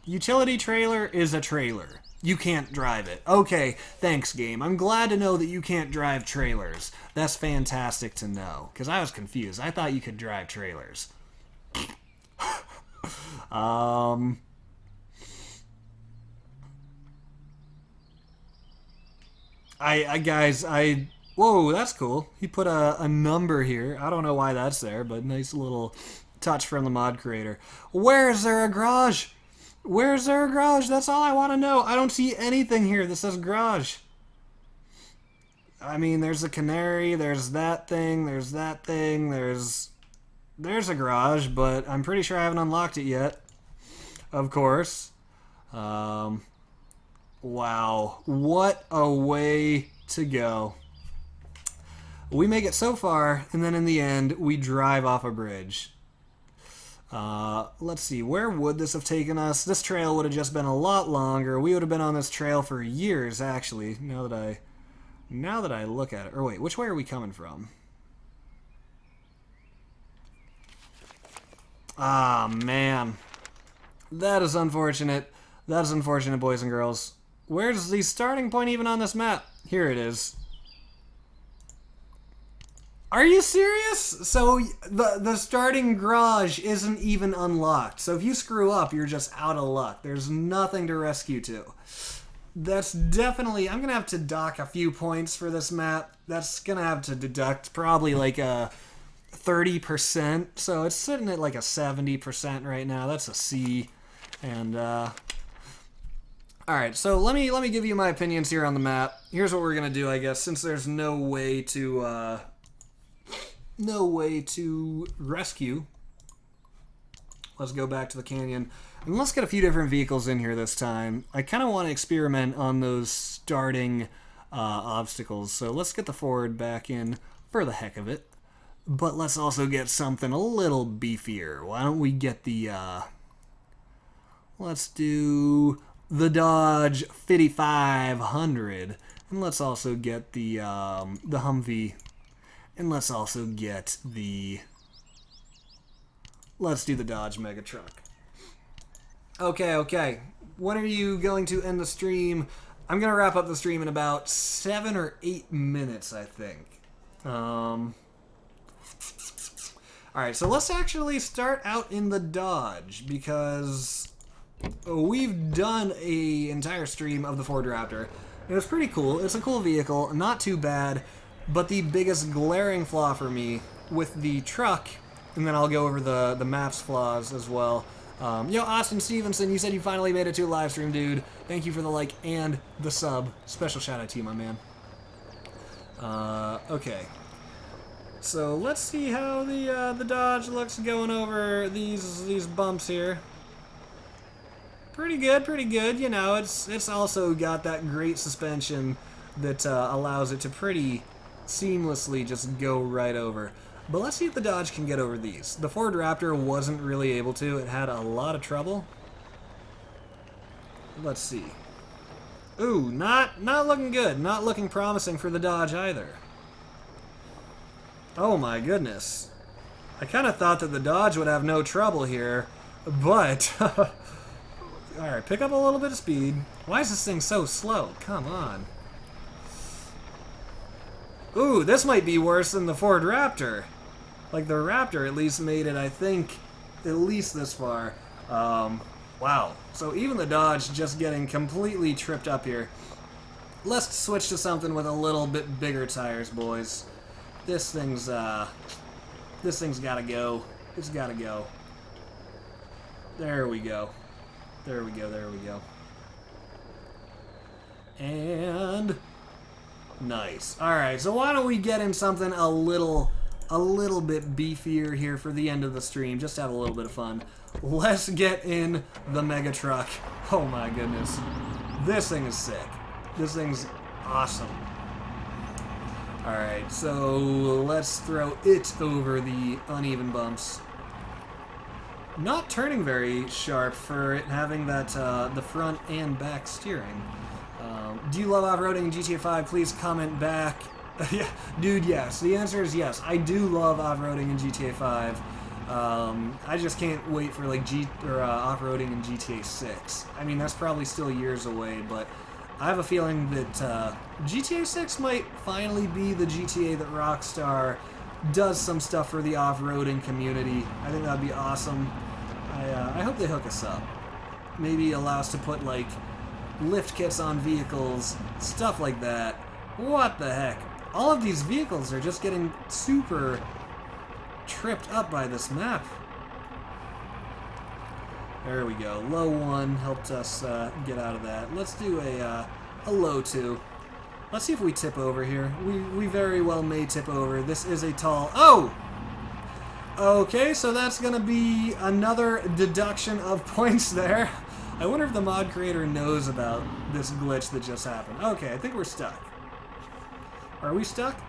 Utility trailer is a trailer. You can't drive it. Okay, thanks, game. I'm glad to know that you can't drive trailers. That's fantastic to know, because I was confused. I thought you could drive trailers. Whoa, that's cool. He put a number here. I don't know why that's there, but nice little touch from the mod creator. Where is there a garage? Where's there a garage? That's all I want to know. I don't see anything here that says garage. I mean, there's a canary, there's that thing, there's a garage, but I'm pretty sure I haven't unlocked it yet. Of course. Wow, what a way to go. We make it so far, and then in the end, we drive off a bridge. Let's see, where would this have taken us? This trail would have just been a lot longer. We would have been on this trail for years, actually, now that I look at it. Or wait, which way are we coming from? Ah, man. That is unfortunate. That is unfortunate, boys and girls. Where's the starting point even on this map? Here it is. Are you serious? So the starting garage isn't even unlocked. So if you screw up, you're just out of luck. There's nothing to rescue to. That's definitely... I'm going to have to dock a few points for this map. That's going to have to deduct probably like a 30%. So it's sitting at like a 70% right now. That's a C. And, alright, so let me give you my opinions here on the map. Here's what we're going to do, I guess, since there's no way to rescue. Let's go back to the canyon. And let's get a few different vehicles in here this time. I kind of want to experiment on those starting obstacles. So let's get the Ford back in for the heck of it. But let's also get something a little beefier. Why don't we get the... let's do the Dodge 5500. And let's also get the Humvee. And let's also get the... Let's do the Dodge Megatruck. Okay. When are you going to end the stream? I'm going to wrap up the stream in about 7 or 8 minutes, I think. Alright, so let's actually start out in the Dodge, because we've done an entire stream of the Ford Raptor. It was pretty cool. It's a cool vehicle, not too bad, but the biggest glaring flaw for me with the truck, and then I'll go over the map's flaws as well. Yo, Austin Stevenson, you said you finally made it to a live stream, dude. Thank you for the like and the sub. Special shout out to you, my man. Okay. So let's see how the Dodge looks going over these bumps here. Pretty good. You know, it's also got that great suspension that allows it to pretty seamlessly just go right over. But let's see if the Dodge can get over these. The Ford Raptor wasn't really able to. It had a lot of trouble. Let's see. Ooh, not looking good. Not looking promising for the Dodge either. Oh my goodness. I kind of thought that the Dodge would have no trouble here, but... Alright, pick up a little bit of speed. Why is this thing so slow? Come on. Ooh, this might be worse than the Ford Raptor. Like, the Raptor at least made it, I think, at least this far. Wow. So even the Dodge just getting completely tripped up here. Let's switch to something with a little bit bigger tires, boys. This thing's gotta go. It's gotta go. There we go. There we go. And... nice. Alright, so why don't we get in something a little bit beefier here for the end of the stream, just to have a little bit of fun. Let's get in the Mega Truck. Oh my goodness. This thing is sick. This thing's awesome. Alright, so let's throw it over the uneven bumps. Not turning very sharp for it having that the front and back steering. Do you love off-roading in GTA 5? Please comment back. Yeah, dude, yes. The answer is yes. I do love off-roading in GTA 5. I just can't wait for like off-roading in GTA 6. I mean, that's probably still years away, but I have a feeling that GTA 6 might finally be the GTA that Rockstar does some stuff for the off-roading community. I think that'd be awesome. I hope they hook us up. Maybe allow us to put like lift kits on vehicles, stuff like that. What the heck? All of these vehicles are just getting super tripped up by this map. There we go. Low 1 helped us get out of that. Let's do a low 2. Let's see if we tip over here. We very well may tip over. This is a tall... Oh! Okay, so that's going to be another deduction of points there. I wonder if the mod creator knows about this glitch that just happened. Okay, I think we're stuck. Are we stuck?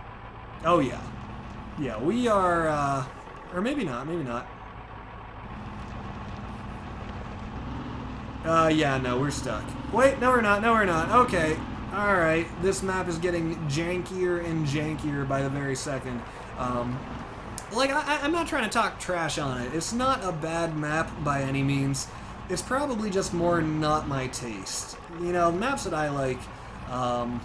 Oh, yeah. Yeah, we are, or maybe not, maybe not. Yeah, no, we're stuck. Wait, no we're not, okay. Alright, this map is getting jankier and jankier by the very second. Like, I'm not trying to talk trash on it. It's not a bad map by any means. It's probably just more not my taste. You know, maps that I like, I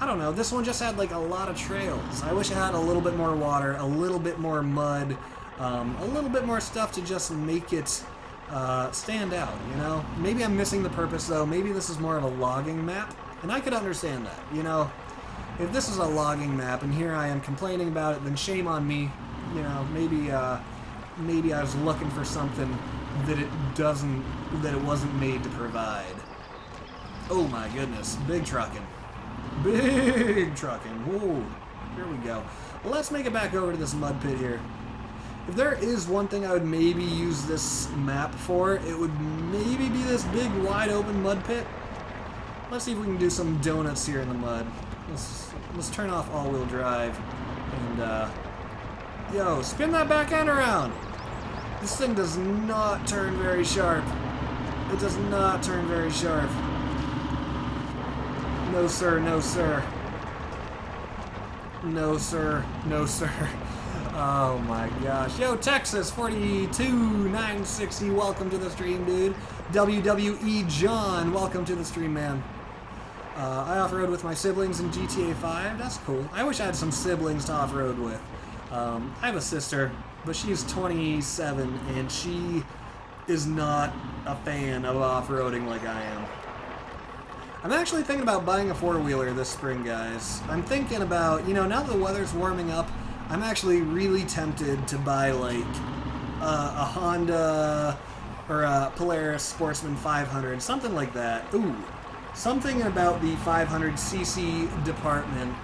don't know, this one just had like a lot of trails. I wish it had a little bit more water, a little bit more mud, a little bit more stuff to just make it stand out, you know? Maybe I'm missing the purpose though. Maybe this is more of a logging map, and I could understand that, you know? If this is a logging map and here I am complaining about it, then shame on me. You know, maybe I was looking for something that it wasn't made to provide. Oh my goodness, big trucking. Big trucking. Whoa. Here we go. Well, let's make it back over to this mud pit here. If there is one thing I would maybe use this map for, it would maybe be this big wide open mud pit. Let's see if we can do some donuts here in the mud. Let's turn off all-wheel drive and yo, spin that back end around. This thing does not turn very sharp. It does not turn very sharp. No sir, no sir. No sir, no sir. Oh my gosh. Yo, Texas 42960, welcome to the stream, dude. WWE John, welcome to the stream, man. I off-road with my siblings in GTA 5. That's cool. I wish I had some siblings to off-road with. I have a sister, but she's 27, and she is not a fan of off-roading like I am. I'm actually thinking about buying a four-wheeler this spring, guys. I'm thinking about, you know, now that the weather's warming up, I'm actually really tempted to buy, like, a Honda or a Polaris Sportsman 500, something like that. Ooh, something about the 500cc department.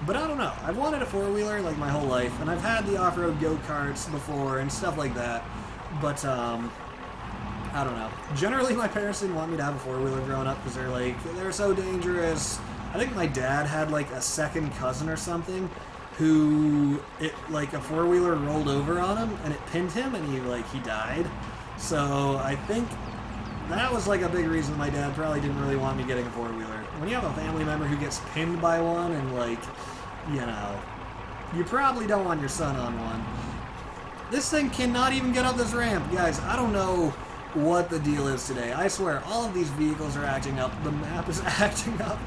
But I don't know. I've wanted a four-wheeler, like, my whole life, and I've had the off-road go-karts before and stuff like that. But, I don't know. Generally, my parents didn't want me to have a four-wheeler growing up because they're so dangerous. I think my dad had, like, a second cousin or something who, a four-wheeler rolled over on him and it pinned him and he died. So I think that was, like, a big reason my dad probably didn't really want me getting a four-wheeler. When you have a family member who gets pinned by one and, like, you know, you probably don't want your son on one. This thing cannot even get up this ramp. Guys, I don't know what the deal is today. I swear, all of these vehicles are acting up. The map is acting up.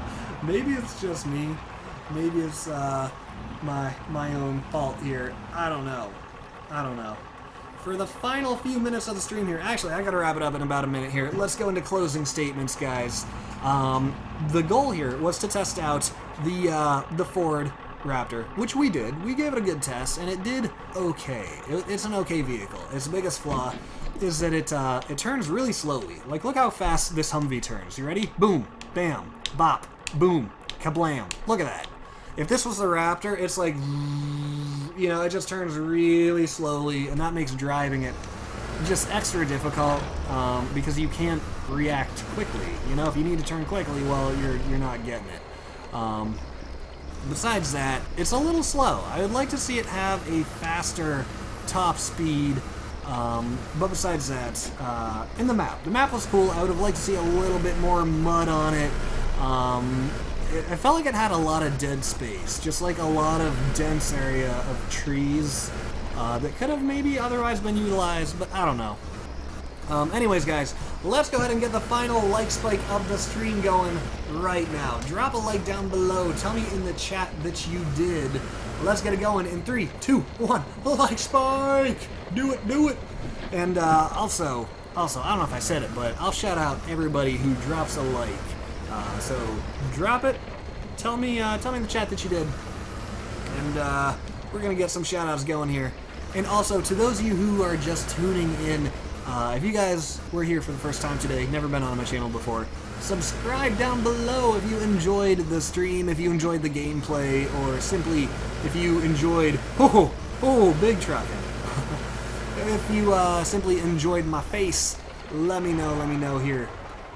Maybe it's just me. Maybe it's my own fault here. I don't know. I don't know. For the final few minutes of the stream here, actually, I gotta wrap it up in about a minute here. Let's go into closing statements, guys. The goal here was to test out the Ford Raptor, which we did. We gave it a good test, and it did okay. It's an okay vehicle. Its biggest flaw is that it turns really slowly. Like, look how fast this Humvee turns. You ready? Boom, bam, bop, boom, kablam. Look at that. If this was the Raptor, it's like, you know, it just turns really slowly, and that makes driving it just extra difficult because you can't react quickly. You know, if you need to turn quickly, well, you're not getting it. Besides that, it's a little slow. I would like to see it have a faster top speed. But besides that, in the map was cool. I would have liked to see a little bit more mud on it. I felt like it had a lot of dead space, just like a lot of dense area of trees that could have maybe otherwise been utilized, but I don't know. Anyways, guys, let's go ahead and get the final like spike of the stream going right now. Drop a like down below. Tell me in the chat that you did. Let's get it going in 3, 2, 1. Like spike! Do it, do it! And also, I don't know if I said it, but I'll shout out everybody who drops a like. So drop it. Tell me in the chat that you did. And we're gonna get some shout outs going here. And also, to those of you who are just tuning in, if you guys were here for the first time today, never been on my channel before, subscribe down below if you enjoyed the stream, if you enjoyed the gameplay, or simply if you enjoyed, big trucking. If you simply enjoyed my face, let me know here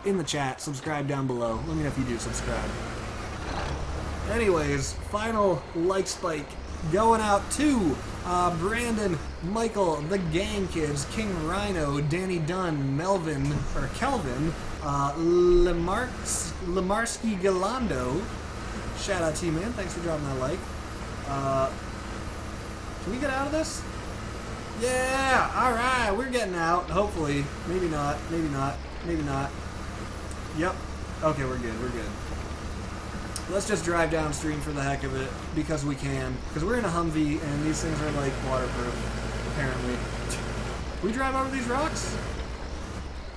in the chat. Subscribe down below. Let me know if you do subscribe. Anyways, final like spike going out to Brandon, Michael, the Gang Kids, King Rhino, Danny Dunn, Melvin, or Kelvin, Lemarski Galando. Shout out to you, man. Thanks for dropping that like. Can we get out of this? Yeah! Alright, we're getting out. Hopefully. Maybe not. Maybe not. Maybe not. Yep. Okay, we're good. We're good. Let's just drive downstream for the heck of it, because we can. Because we're in a Humvee, and these things are, like, waterproof, apparently. We drive over these rocks?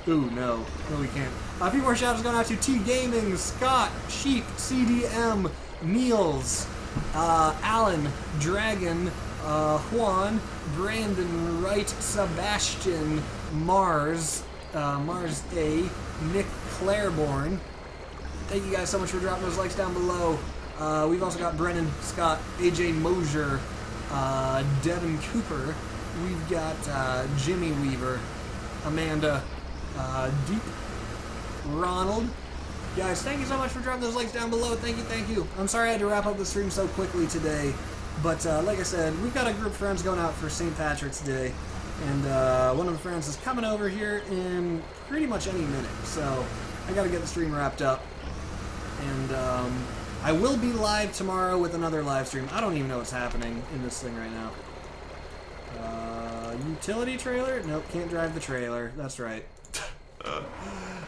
Ooh, no. No, we can't. A few more shout-outs going out to T-Gaming, Scott, Sheep, CDM, Niels, Alan, Dragon, Juan, Brandon, Wright, Sebastian, Mars, Mars A, Nick Claiborne. Thank you guys so much for dropping those likes down below. We've also got Brennan, Scott, AJ Mosier, Devin Cooper. We've got Jimmy Weaver, Amanda, Deep, Ronald. Guys, thank you so much for dropping those likes down below. Thank you, thank you. I'm sorry I had to wrap up the stream so quickly today, but like I said, we've got a group of friends going out for St. Patrick's Day, and one of the friends is coming over here in pretty much any minute, so I gotta get the stream wrapped up. And I will be live tomorrow with another live stream. I don't even know what's happening in this thing right now. Utility trailer? Nope, can't drive the trailer. That's right.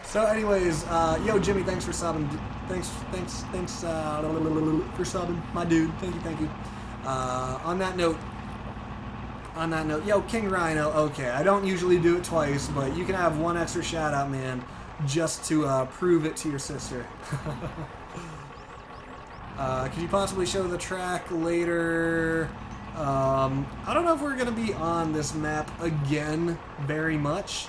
So anyways, yo Jimmy, thanks for subbing. Thanks for subbing, my dude. Thank you. On that note, yo King Rhino. Okay, I don't usually do it twice, but you can have one extra shout out, man, just to prove it to your sister. Could you possibly show the track later? I don't know if we're gonna be on this map again very much.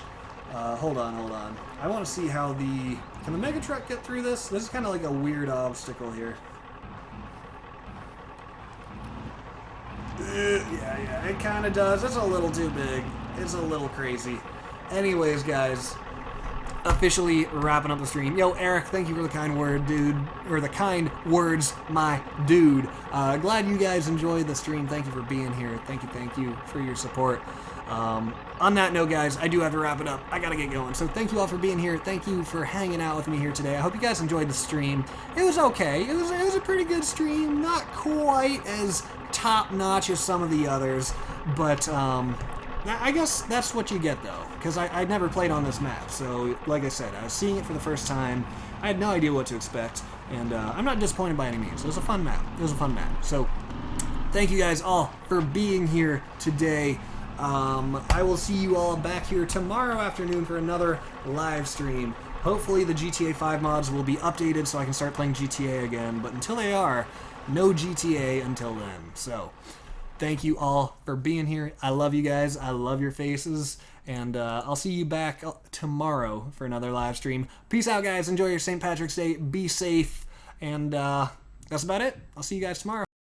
Hold on. I want to see how can the mega truck get through this? This is kind of like a weird obstacle here. Yeah, it kind of does. It's a little too big. It's a little crazy. Anyways, guys, officially wrapping up the stream. Yo, Eric, thank you for the kind word, dude. Or the kind words, my dude. Glad you guys enjoyed the stream. Thank you for being here. Thank you for your support. On that note, guys, I do have to wrap it up. I gotta get going. So thank you all for being here. Thank you for hanging out with me here today. I hope you guys enjoyed the stream. It was okay. It was a pretty good stream. Not quite as top-notch as some of the others, but I guess that's what you get, though, because I'd never played on this map. So, like I said, I was seeing it for the first time. I had no idea what to expect, and I'm not disappointed by any means. It was a fun map. So, thank you guys all for being here today. I will see you all back here tomorrow afternoon for another live stream. Hopefully the GTA 5 mods will be updated so I can start playing GTA again, but until they are, no GTA until then. So, thank you all for being here. I love you guys. I love your faces, and I'll see you back tomorrow for another live stream. Peace out, guys. Enjoy your St. Patrick's Day. Be safe, and that's about it. I'll see you guys tomorrow.